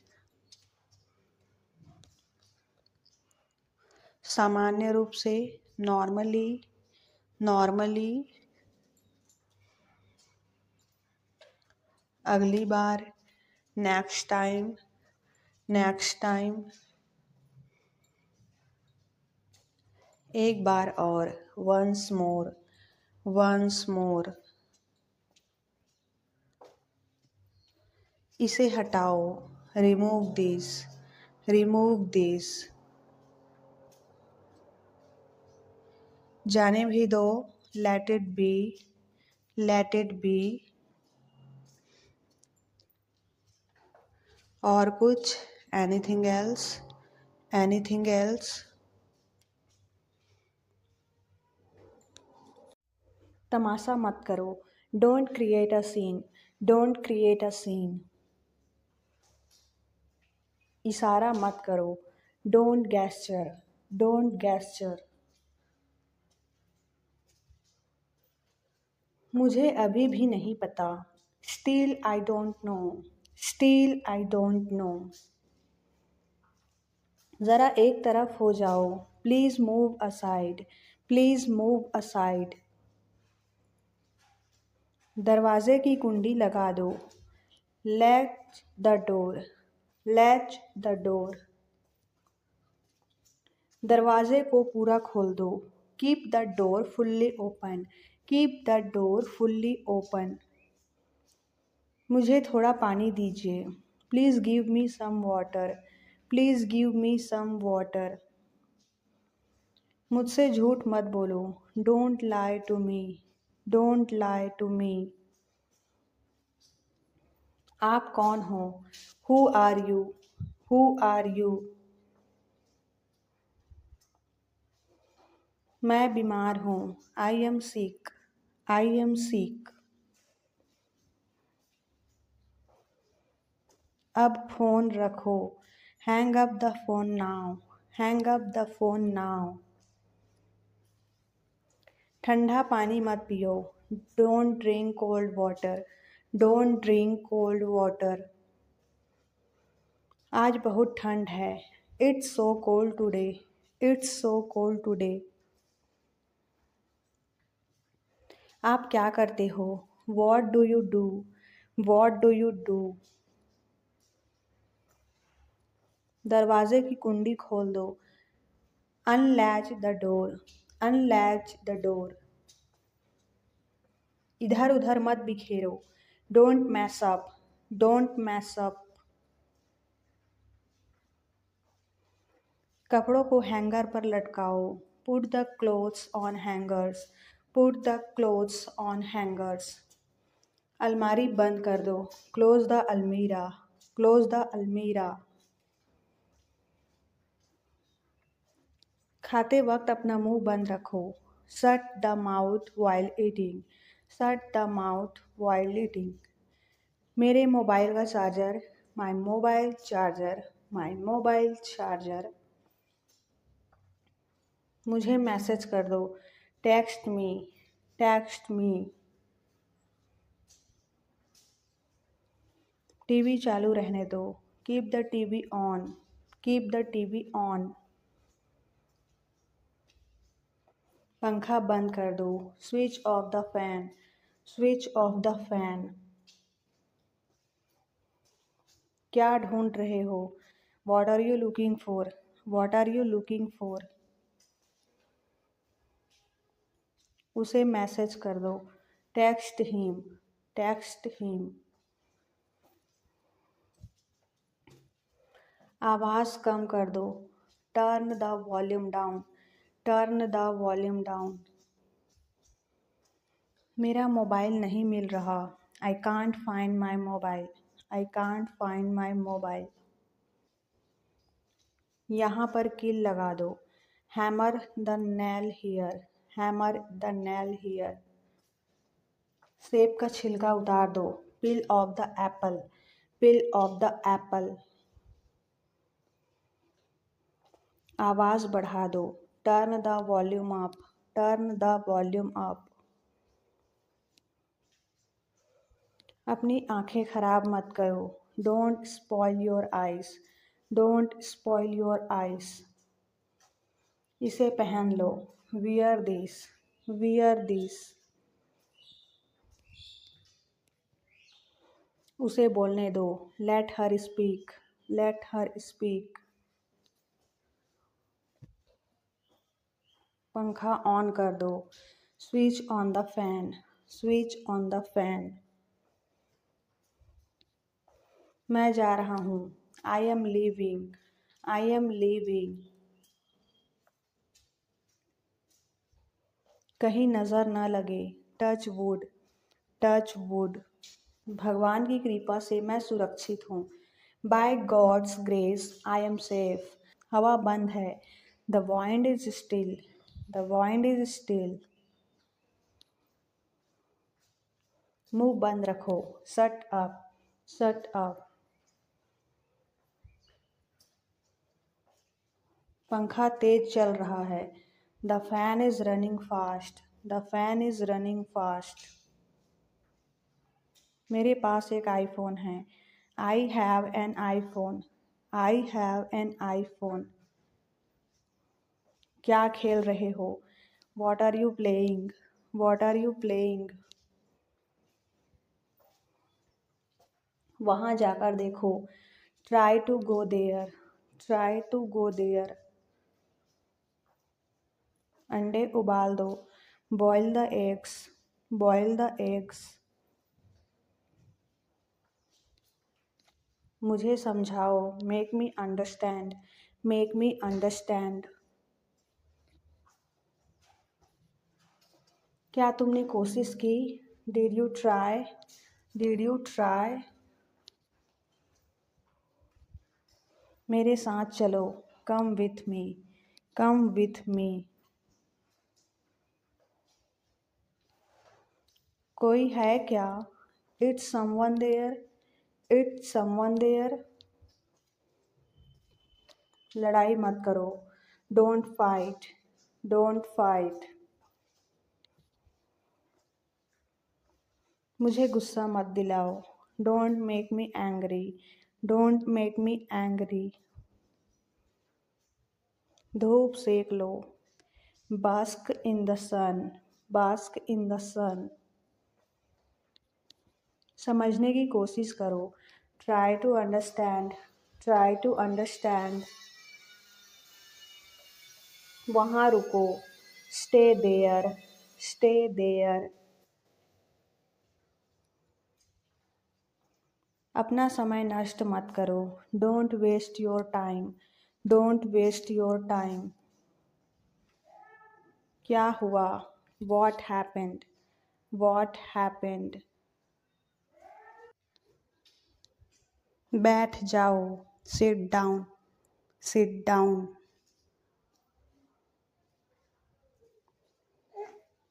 सामान्य रूप से। नॉर्मली। नॉर्मली। अगली बार। Next time. Next time. एक बार और। Once more. Once more. इसे हटाओ। Remove this. Remove this. जाने भी दो। Let it be. Let it be. और कुछ? Anything else? Anything else? तमाशा मत करो। Don't create a scene. Don't create a scene. इशारा मत करो। Don't gesture. Don't gesture. मुझे अभी भी नहीं पता। Still I don't know. Still I don't know. ज़रा एक तरफ हो जाओ। Please move aside. Please move aside. दरवाजे की कुंडी लगा दो। Latch the door. Latch the door. दरवाजे को पूरा खोल दो। Keep the door fully open. Keep the door fully open. मुझे थोड़ा पानी दीजिए। Please give me some water. Please give me some water. मुझसे झूठ मत बोलो। Don't lie to me. Don't lie to me. आप कौन हो? Who are you? Who are you? मैं बीमार हूँ। I am sick. I am sick. अब फ़ोन रखो। Hang up the phone now. Hang up the phone now. ठंडा पानी मत पियो। Don't drink cold water. Don't drink cold water. आज बहुत ठंड है। It's so cold today. It's so cold today. आप क्या करते हो? What do you do? What do you do? दरवाजे की कुंडी खोल दो। Unlatch the door. Unlatch the door. इधर उधर मत बिखेरो। Don't mess up. Don't mess up. कपड़ों को हैंगर पर लटकाओ। Put the clothes on hangers. Put the clothes on hangers. अलमारी बंद कर दो। Close the almirah. Close the almirah. खाते वक्त अपना मुंह बंद रखो। Shut the mouth while eating. Shut the mouth while eating. मेरे मोबाइल का charger. My mobile charger. My mobile charger. मुझे मैसेज कर दो। Text me. Text me. TV चालू रहने दो। Keep the TV on. Keep the TV on. पंखा बंद कर दो। Switch off the fan. Switch off the fan. क्या ढूंढ रहे हो? What are you looking for? What are you looking for? उसे मैसेज कर दो। Text him. Text him. आवाज़ कम कर दो। Turn the volume down. Turn the volume down. मेरा मोबाइल नहीं मिल रहा। I can't find my mobile. I can't find my mobile. यहाँ पर कील लगा दो। Hammer the nail here. Hammer the nail here. सेब का छिलका उतार दो। पील of the Apple. Peel of the Apple. आवाज़ बढ़ा दो। Turn the volume up. Turn the volume up. अपनी आंखें खराब मत करो। Don't spoil your eyes. Don't spoil your eyes. इसे पहन लो। Wear this. Wear this. उसे बोलने दो। Let her speak. Let her speak. पंखा ऑन कर दो। Switch on the fan. Switch on the fan. मैं जा रहा हूँ। I am leaving. I am leaving. कहीं नज़र न लगे। Touch wood. Touch wood. भगवान की कृपा से मैं सुरक्षित हूँ। By God's grace I am safe. हवा बंद है। The wind is still. The wind is still. मुंह बंद रखो। Shut up. Shut up. पंखा तेज चल रहा है। The fan is running fast. The fan is running fast. मेरे पास एक आईफोन है। I have an iPhone. I have an iPhone. क्या खेल रहे हो? What are you playing? What are you playing? वहाँ जाकर देखो। Try to go there. Try to go there. अंडे उबाल दो। Boil the eggs. Boil the eggs. मुझे समझाओ। Make me understand. Make me understand. क्या तुमने कोशिश की? Did you try? Did you try? मेरे साथ चलो। Come with me. Come with me. कोई है क्या? It's someone there. It's someone there. लड़ाई मत करो। Don't fight. Don't fight. मुझे गुस्सा मत दिलाओ। Don't make me angry. Don't make me angry. धूप सेक लो। Bask in the sun. Bask in the sun. समझने की कोशिश करो। Try to understand. Try to understand. वहाँ रुको। Stay there. Stay there. अपना समय नष्ट मत करो। Don't waste your time. Don't waste your time. क्या हुआ? What happened? What happened? बैठ जाओ, सिट डाउन, सिट डाउन।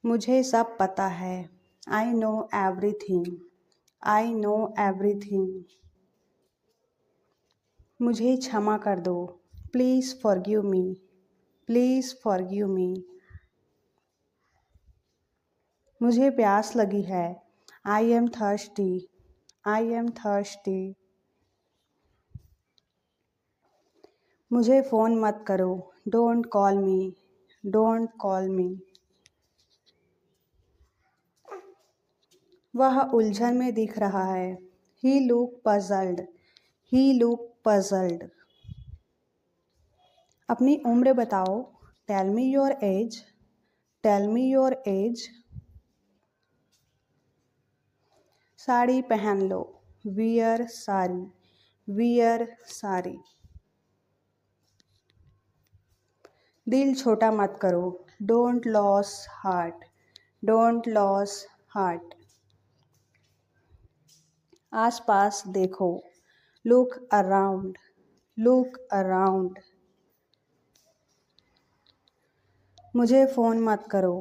मुझे सब पता है, I know everything, I know everything. मुझे क्षमा कर दो, please forgive me, please forgive me. मुझे प्यास लगी है, I am thirsty, I am thirsty. मुझे फ़ोन मत करो, don't call me, don't call me. वह उलझन में दिख रहा है, he look puzzled, he look puzzled. अपनी उम्र बताओ, tell me your age, tell me your age. Sari पहन लो, वियर साड़ी, वियर साड़ी। दिल छोटा मत करो, don't lose heart, don't lose heart. आसपास देखो, लुक अराउंड, लुक अराउंड। मुझे फ़ोन मत करो,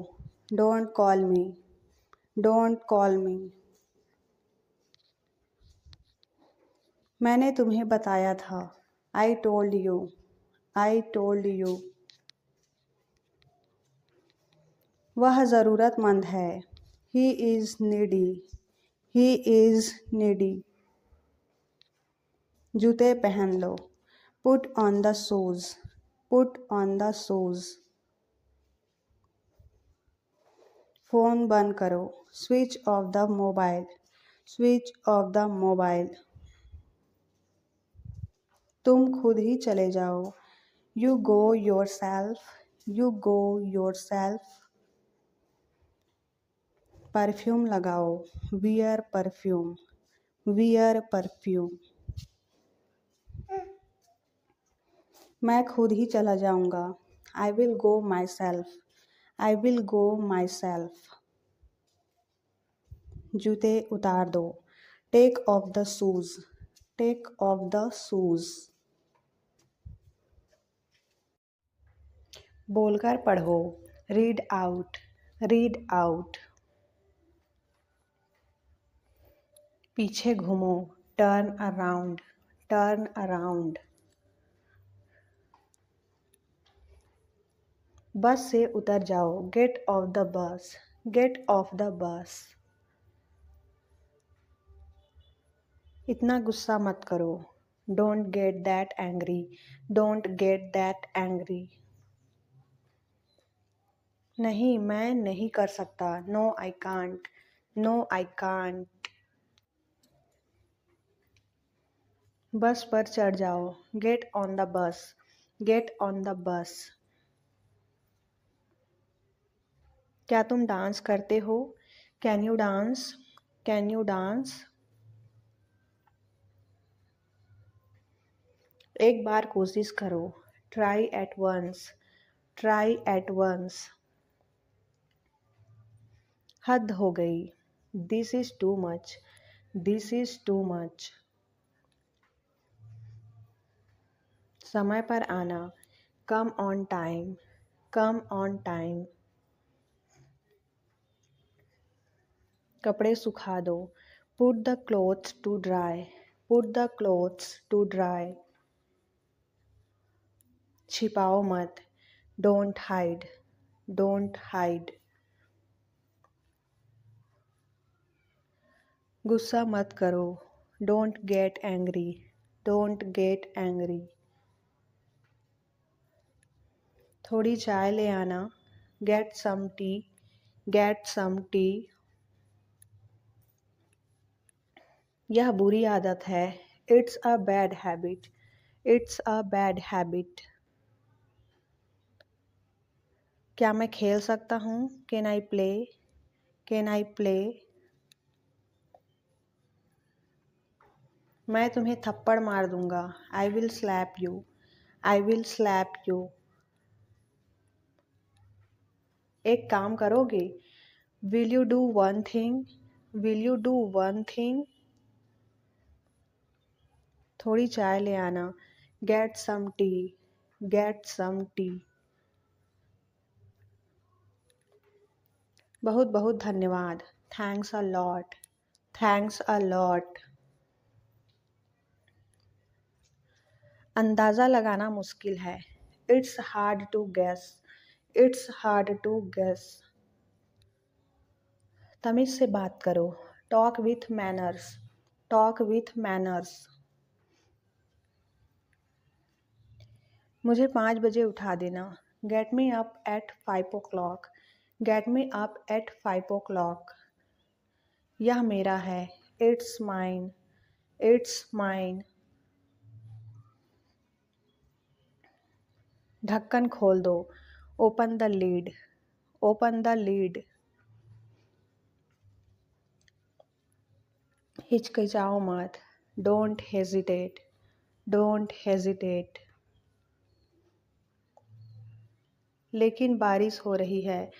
don't call me, don't call me. मैंने तुम्हें बताया था, I told you, I told you. वह ज़रूरतमंद है, he is needy, he is needy. जूते पहन लो, put on the shoes, put on the shoes. Phone बंद करो, switch off the mobile, switch off the mobile. तुम खुद ही चले जाओ, you go your self, you go your self. Perfume लगाओ, वियर परफ्यूम, वियर परफ्यूम। मैं खुद ही चला जाऊंगा, I will go my self, I will go my self. जूते उतार दो, take off the shoes, take off the shoes. बोलकर पढ़ो, रीड आउट, रीड आउट। पीछे घूमो, टर्न अराउंड, टर्न अराउंड। बस से उतर जाओ, get off the bus, get off the bus. इतना गुस्सा मत करो, don't get that angry, don't get that angry. नहीं, मैं नहीं कर सकता, no I can't, no I can't. Bus पर चढ़ जाओ, get on the bus, get on the bus. क्या तुम डांस करते हो, can you dance, can you dance. एक बार कोशिश करो, try at once, try at once. हद हो गई, this is too much, this is too much. समय पर आना, come on time, come on time. कपड़े सुखा दो, put the clothes to dry, put the clothes to dry. छिपाओ मत, डोंट हाइड, डोंट हाइड। गुस्सा मत करो, don't get angry, don't get angry. थोड़ी चाय ले आना, get some tea, get some tea. यह बुरी आदत है, it's a bad habit, it's a bad habit. क्या मैं खेल सकता हूँ, can I play, can I play. मैं तुम्हें थप्पड़ मार दूंगा, I will slap you, I will slap you. एक काम करोगे, will you do one thing, will you do one thing. थोड़ी चाय ले आना। Get some tea, get some tea. बहुत बहुत धन्यवाद। Thanks a lot, thanks a lot. अंदाज़ा लगाना मुश्किल है। It's hard to guess, it's hard to guess. तमीज़ से बात करो। Talk with manners, talk with manners. मुझे 5 बजे उठा देना। Get me up at 5 o'clock, get me up at 5 o'clock। यह मेरा है। It's mine, it's mine. ढक्कन खोल दो। Open the lid, open the lid. हिचकिचाओ मत। Don't hesitate, don't hesitate. लेकिन बारिश हो रही है।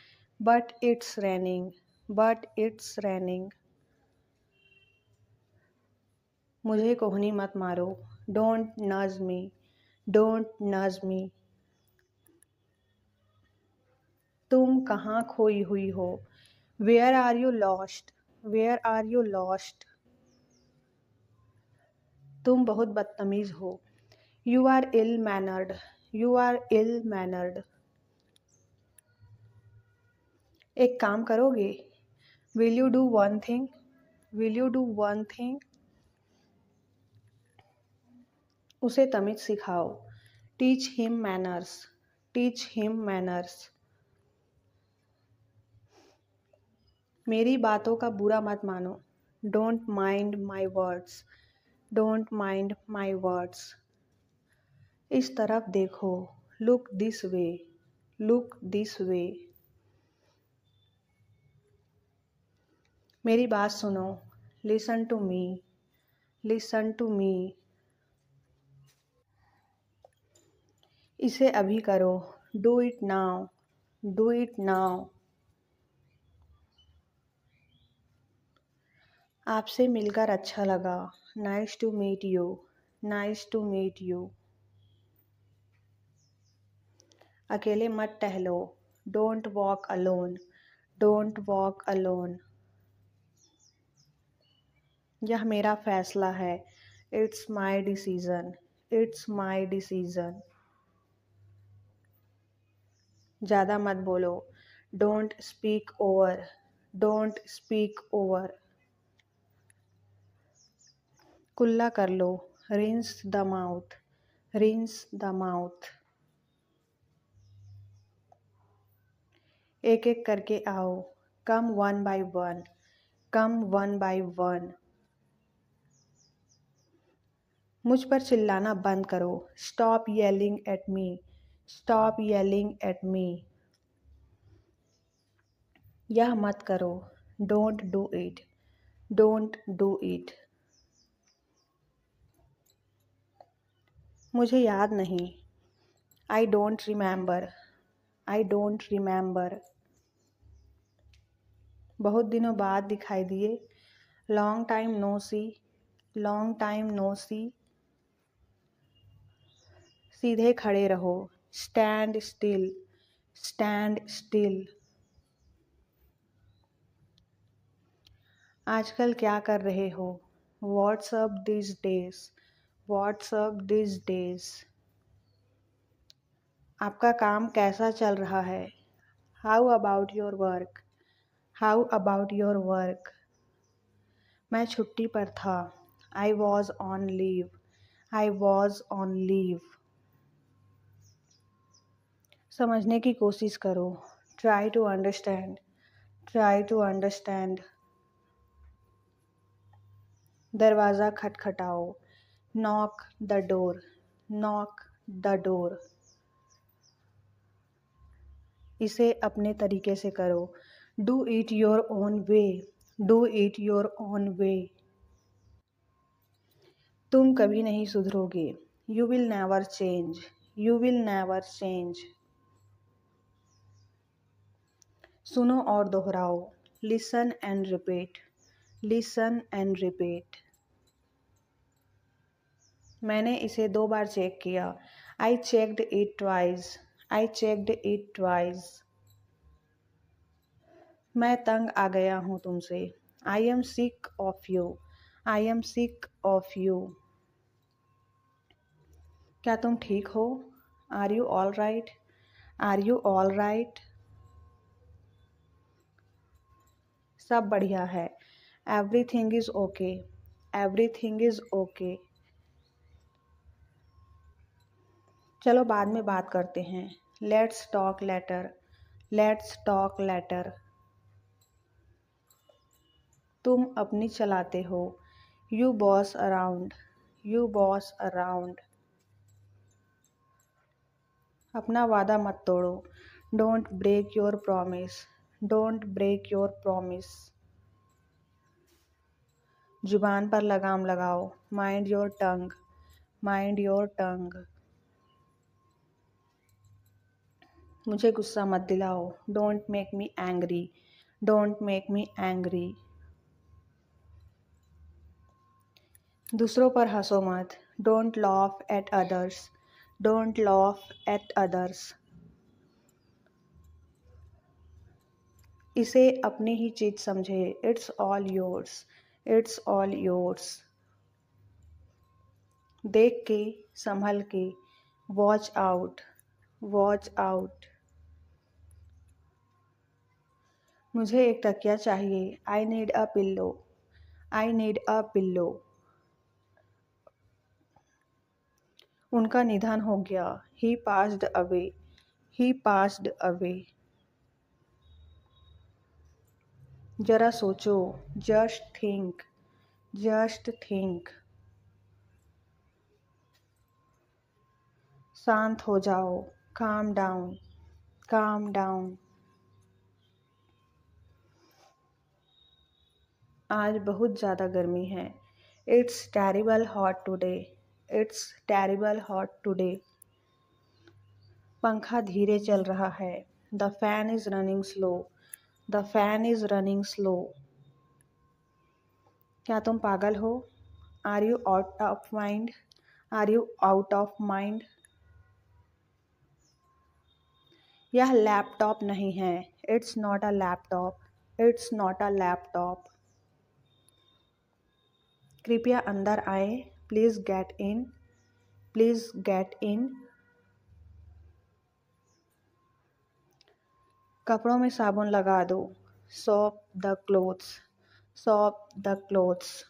But it's raining, but it's raining. मुझे कोहनी मत मारो। डोंट नज मी, डोंट नज मी। तुम कहाँ खोई हुई हो। Where are you lost, where are you lost. तुम बहुत बदतमीज हो। You are ill mannered, you are ill mannered. एक काम करोगे। Will you do one thing, will you do one thing. उसे तमीज़ सिखाओ। Teach him manners, teach him manners. मेरी बातों का बुरा मत मानो। Don't mind my words, don't mind my words. इस तरफ देखो। Look this way, look this way. मेरी बात सुनो। Listen to me, listen to me. इसे अभी करो। Do it now, do it now. आपसे मिलकर अच्छा लगा। Nice to meet you, nice to meet you. अकेले मत टहलो। Don't walk alone, don't walk alone. यह मेरा फैसला है। It's my decision, it's my decision. ज़्यादा मत बोलो। Don't speak over, don't speak over. कुल्ला कर लो। Rinse the mouth, rinse the mouth. एक एक करके आओ। कम one by one, come one by one. मुझ पर चिल्लाना बंद करो। Stop yelling at me, stop yelling at me. यह मत करो। Don't do it, don't do it. मुझे याद नहीं। I don't remember, I don't remember. बहुत दिनों बाद दिखाई दिए। Long time no see, long time no see. सीधे खड़े रहो। Stand still, stand still. आजकल क्या कर रहे हो। What's up this days, what's up this days. आपका काम कैसा चल रहा है। How about your work, how about your work. मैं छुट्टी पर था। I was on leave, I was on leave. समझने की कोशिश करो। Try to understand, try to understand. दरवाज़ा खटखटाओ। Knock the door, knock the door. इसे अपने तरीके से करो। Do it your own way, do it your own way. तुम कभी नहीं सुधरोगे। You will never change, you will never change. सुनो और दोहराओ। Listen and repeat, listen and repeat. मैंने इसे 2 बार चेक किया। I checked it twice. I checked it twice. मैं तंग आ गया हूँ तुमसे। I am sick of you. I am sick of you. क्या तुम ठीक हो? Are you all right? Are you all right? सब बढ़िया है। Everything is okay. Everything is okay. चलो बाद में बात करते हैं। Let's talk later. Let's talk later. तुम अपनी चलाते हो। You boss around. You boss around. अपना वादा मत तोड़ो। Don't break your promise. Don't break your promise. जुबान पर लगाम लगाओ। Mind your tongue. Mind your tongue. मुझे गुस्सा मत दिलाओ। Don't make me angry. Don't make me angry. दूसरों पर हंसो मत। Don't laugh at others. Don't laugh at others. इसे अपनी ही चीज समझे। It's all yours. It's all yours. देख के, संभल के। Watch out. Watch out. मुझे एक तकिया चाहिए। I need a pillow. I need a pillow. उनका निधन हो गया। ही पास्ड अवे। ही पास्ड अवे। जरा सोचो। Just think. Just think. शांत हो जाओ। Calm down. Calm down. आज बहुत ज़्यादा गर्मी है। It's terrible hot today. It's terrible hot today. पंखा धीरे चल रहा है। The fan is running slow. The fan is running slow. क्या तुम पागल हो? Are you out of mind? Are you out of mind? यह लैपटॉप नहीं है। It's not a laptop. It's not a laptop. कृपया अंदर आए। Please get in. Please get in. कपड़ों में साबुन लगा दो। Soap the clothes. Soap the clothes.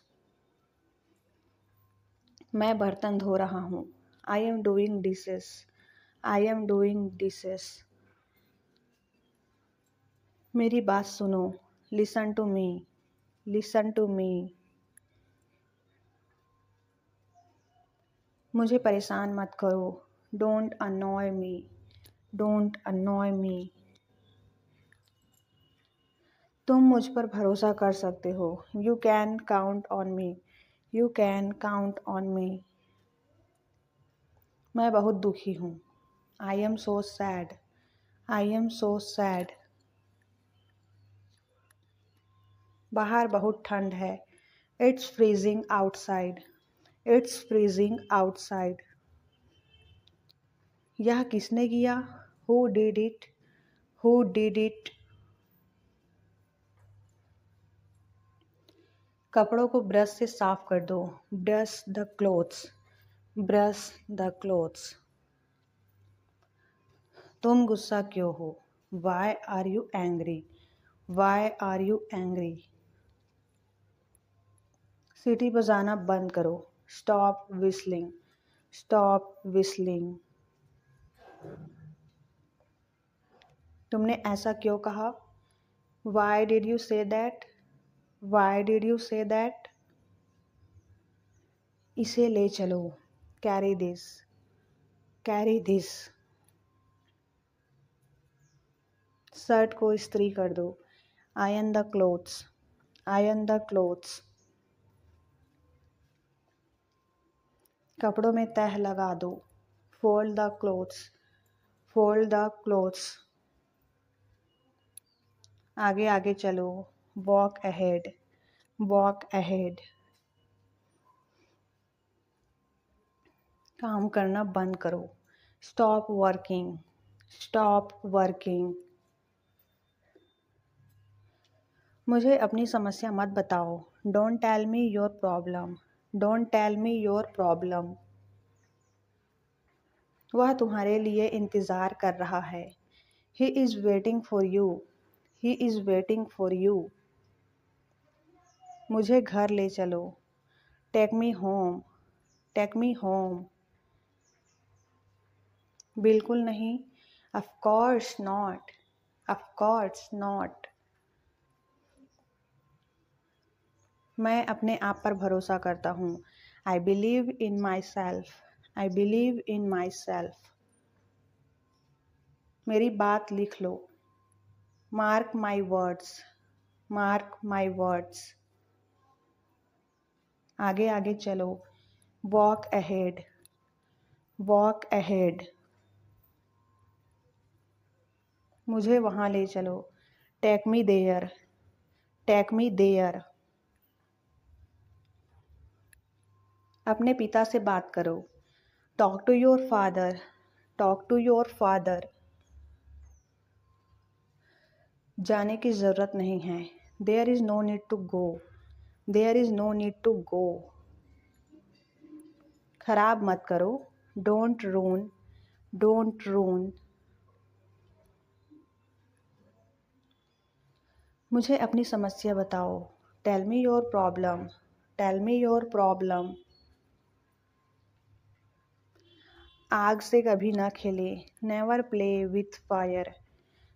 मैं बर्तन धो रहा हूँ। I am doing dishes. I am doing dishes. मेरी बात सुनो। Listen to me. Listen to me. मुझे परेशान मत करो। Don't annoy me. Don't annoy me. तुम मुझ पर भरोसा कर सकते हो। You can count on me. You can count on me. मैं बहुत दुखी हूँ। I am so sad. I am so sad. बाहर बहुत ठंड है। It's freezing outside. It's freezing outside. यह किसने किया? Who did it? Who did it? कपड़ों को ब्रश से साफ कर दो। Brush the clothes. Brush the clothes. तुम गुस्सा क्यों हो? Why are you angry? Why are you angry? सीटी बजाना बंद करो। Stop whistling. Stop whistling. तुमने ऐसा क्यों कहा? Why did you say that? Why did you say that? इसे ले चलो। Carry this. Carry this. Shirt को इस्त्री कर दो। Iron the clothes. Iron the clothes. कपड़ों में तह लगा दो। Fold the clothes. Fold the clothes. आगे आगे चलो। Walk ahead. Walk ahead. काम करना बंद करो। Stop working, stop working. मुझे अपनी समस्या मत बताओ। Don't tell me your problem, don't tell me your problem. वह तुम्हारे लिए इंतज़ार कर रहा है। He is waiting for you, he is waiting for you. मुझे घर ले चलो। Take me home, take me home. बिल्कुल नहीं। Of course not, of course not. मैं अपने आप पर भरोसा करता हूँ। I believe in my self, I believe in myself. मेरी बात लिख लो। Mark my words, mark my words. आगे आगे चलो। Walk ahead, walk ahead. मुझे वहाँ ले चलो। Take me there, take me there. अपने पिता से बात करो। Talk to your father, talk to your father. जाने की ज़रूरत नहीं है। There is no need to go, there is no need to go. खराब मत करो। Don't ruin, don't ruin. मुझे अपनी समस्या बताओ। Tell me your problem, tell me your problem. आग से कभी ना खेले। Never play with fire,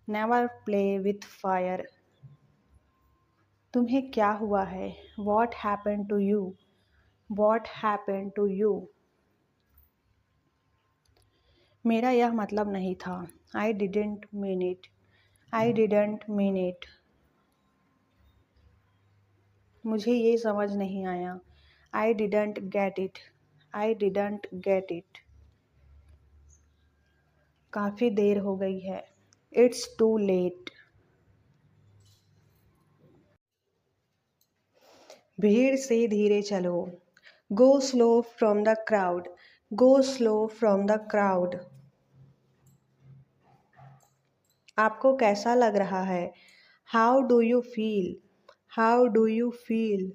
never play with fire. तुम्हें क्या हुआ है? What happen to you, what happen to you. मेरा यह मतलब नहीं था। I didn't mean it, I didn't mean it. मुझे ये समझ नहीं आया। I didn't get it, I didn't get it. काफ़ी देर हो गई है। It's too late. भीड़ से धीरे चलो। Go slow from the crowd, go slow from the crowd. आपको कैसा लग रहा है? How do you feel, how do you feel.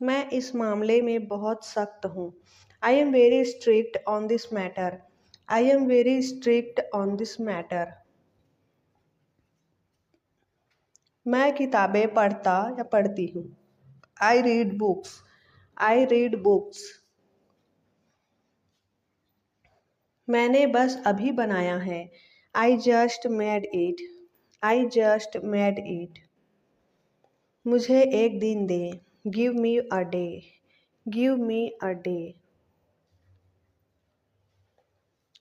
मैं इस मामले में बहुत सख्त हूँ। I am very strict on this matter, I am very strict on this matter. मैं किताबें पढ़ता या पढ़ती हूँ। I read books, I read books. मैंने बस अभी बनाया है। I just made it, I just made it. मुझे एक दिन दे। Give me a day, give me a day.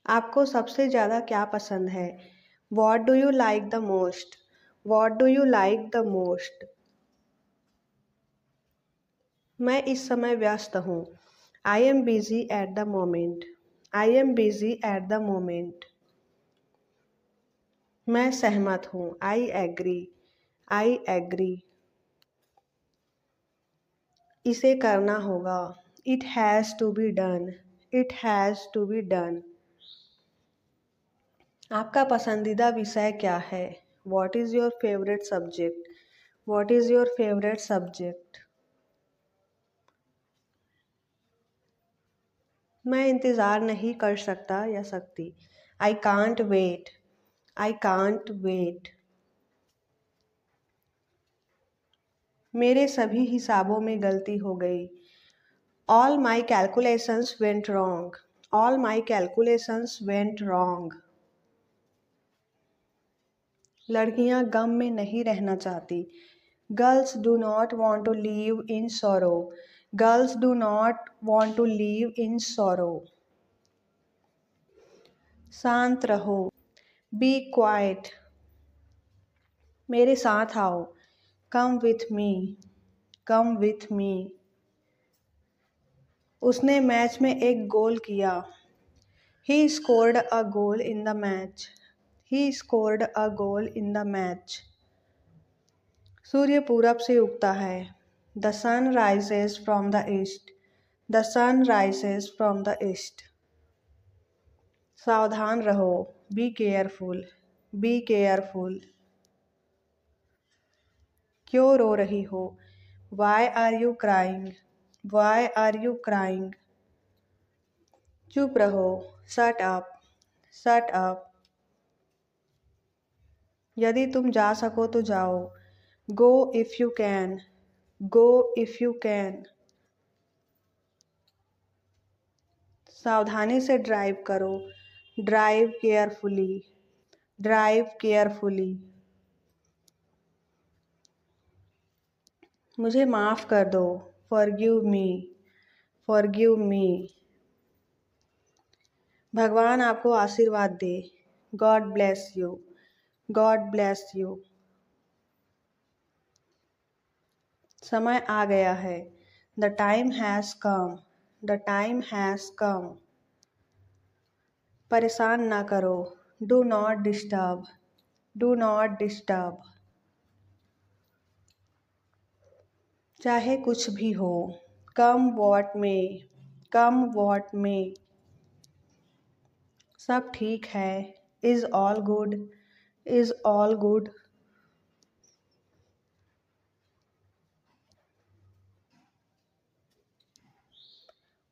आपको सबसे ज़्यादा क्या पसंद है? What do you like the most, what do you like the most. मैं इस समय व्यस्त हूँ। I am busy at the moment, I am busy at the moment. मैं सहमत हूँ। I agree, I agree. इसे करना होगा। It has to be done, it has to be done. आपका पसंदीदा विषय क्या है? What is your favourite subject, what is your favourite subject. मैं इंतज़ार नहीं कर सकता या सकती। I can't wait, I can't wait. मेरे सभी हिसाबों में गलती हो गई। All my calculations went wrong, all my calculations went wrong. लड़कियां गम में नहीं रहना चाहती। Girls do not want to live in sorrow, girls do not want to live in sorrow. शांत रहो। Be quiet. मेरे साथ आओ। Come with me, come with me. उसने मैच में एक गोल किया। He scored a goal in the match, he scored a goal in the match. सूर्य पूरब से उगता है। The sun rises from the east. The sun rises from the east. सावधान रहो. Be careful. Be careful. क्यों रो रही हो? Why are you crying? Why are you crying? चुप रहो. Shut up. Shut up. यदि तुम जा सको तो जाओ. Go if you can. Go if you can. सावधानी से ड्राइव करो. Drive carefully. Drive carefully. मुझे माफ़ कर दो. Forgive me. Forgive me. भगवान आपको आशीर्वाद दे. God bless you. God bless you. समय आ गया है. The time has come. The time has come. परेशान ना करो. Do not disturb. Do not disturb. चाहे कुछ भी हो. Come what may. Come what may. सब ठीक है. Is all good. Is all good.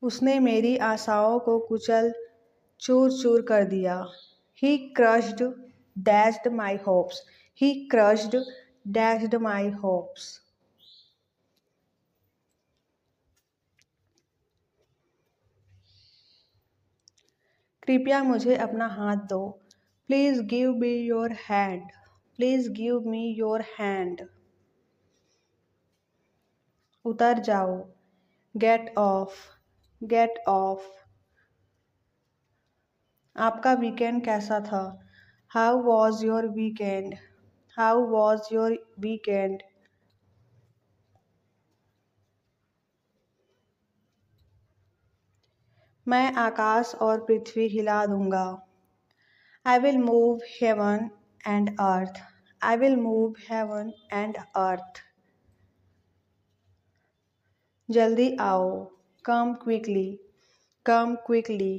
उसने मेरी आशाओं को कुचल चूर चूर कर दिया. He crushed dashed my hopes. He crushed dashed my hopes. कृपया मुझे अपना हाथ दो. Please give me your hand. Please give me your hand. उतर जाओ. Get off. Get off. आपका वीकेंड कैसा था? How was your weekend? How was your weekend? मैं आकाश और पृथ्वी हिला दूंगा. I will move heaven and earth. I will move heaven and earth. जल्दी आओ. Come quickly. Come quickly.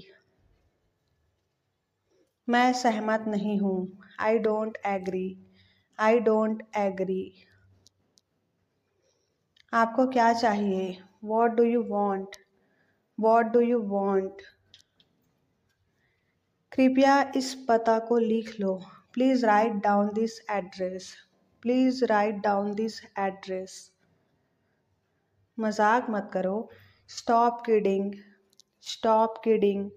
मैं सहमत नहीं हूँ. I don't agree. I don't agree. आपको क्या चाहिए? What do you want? What do you want? कृपया इस पता को लिख लो. Please write down this address. Please write down this address. मजाक मत करो. Stop kidding. Stop kidding.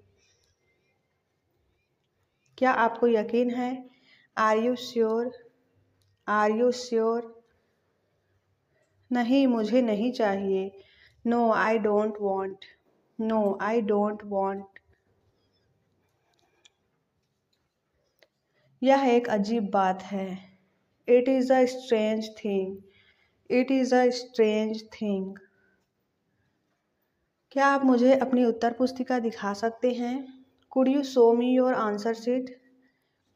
क्या आपको यकीन है? Are you sure? Are you sure? नहीं, मुझे नहीं चाहिए. No, I don't want. No, I don't want. यह एक अजीब बात है. It is a strange thing. It is a strange thing. क्या आप मुझे अपनी उत्तर पुस्तिका दिखा सकते हैं? Could you show me your answer sheet?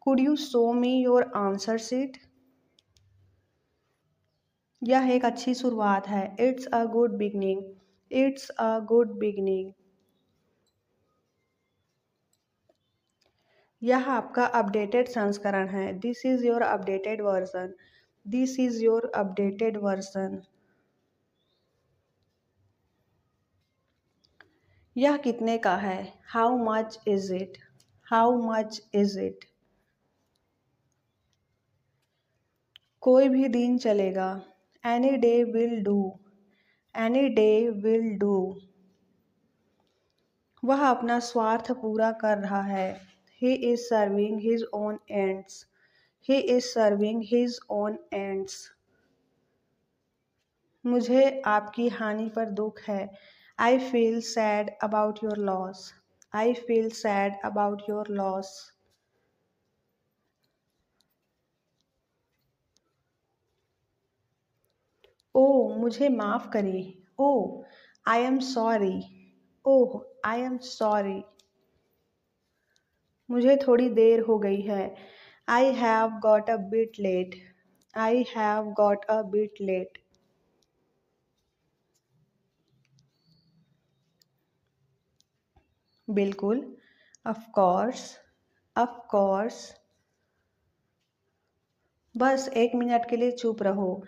Could you show me your answer sheet? यह एक अच्छी शुरुआत है. It's a good beginning. It's a good beginning. यह आपका अपडेटेड संस्करण है. This is your updated version. This is your updated version. यह कितने का है? How much is it? How much is it? कोई भी दिन चलेगा. Any day will do. Any day will do. वह अपना स्वार्थ पूरा कर रहा है. He is serving his own ends. He is serving his own ends. मुझे आपकी हानि पर दुख है. I feel sad about your loss. I feel sad about your loss. ओह, मुझे माफ़ करें. ओह, I am sorry. Oh, I am sorry. मुझे थोड़ी देर हो गई है. I have got a bit late. I have got a bit late. बिल्कुल, of course, of course. बस 1 मिनट के लिए चुप रहो।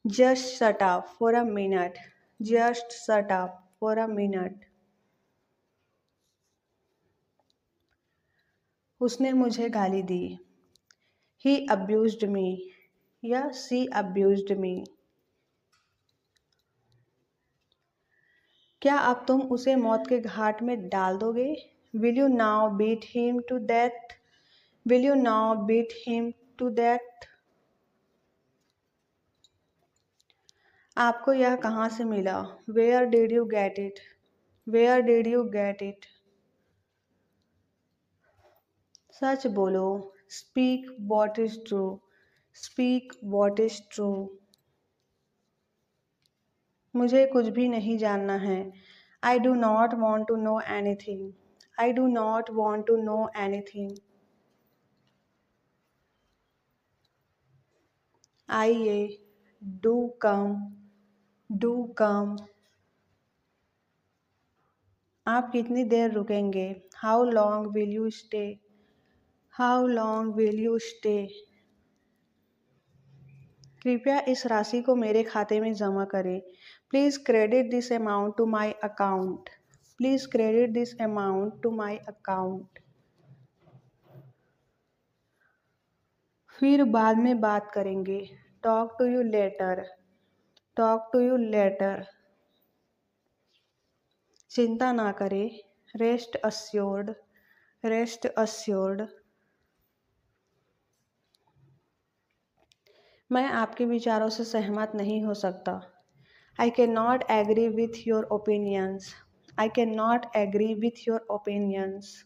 Just shut up for a minute. Just shut up for a minute. उसने मुझे गाली दी। ही अब्यूज्ड मी या शी अब्यूज्ड मी। क्या अब तुम उसे मौत के घाट में डाल दोगे? Will you now beat him to death? Will you now beat him to death? आपको यह कहाँ से मिला? Where did you get it? Where did you get it? सच बोलो। Speak what is true. Speak what is true. मुझे कुछ भी नहीं जानना है। I do not want to know anything. I do not want to know anything. आइए, do come, do come. आप कितनी देर रुकेंगे? How long will you stay? How long will you stay? कृपया इस राशि को मेरे खाते में जमा करें। Please credit this amount to my account. Please credit this amount to my account. फिर बाद में बात करेंगे। Talk to you later. Talk to you later. चिंता ना करें। Rest assured. Rest assured. मैं आपके विचारों से सहमत नहीं हो सकता। I can not agree with your opinions. I can not agree with your opinions.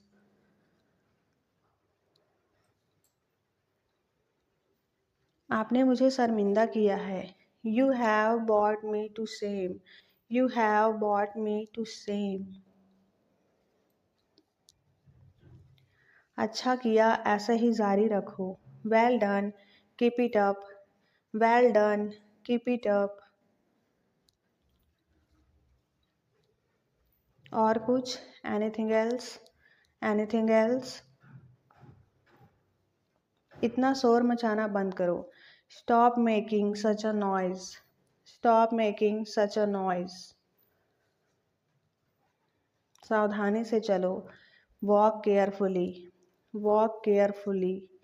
आपने मुझे शर्मिंदा किया है। You have bought me to shame. You have bought me to shame. अच्छा किया, ऐसे ही जारी रखो। Well done, keep it up. Well done, keep it up. और कुछ? Anything else? Anything else? इतना शोर मचाना बंद करो। Stop making such a noise. Stop making such a noise. सावधानी से चलो। Walk carefully. Walk carefully.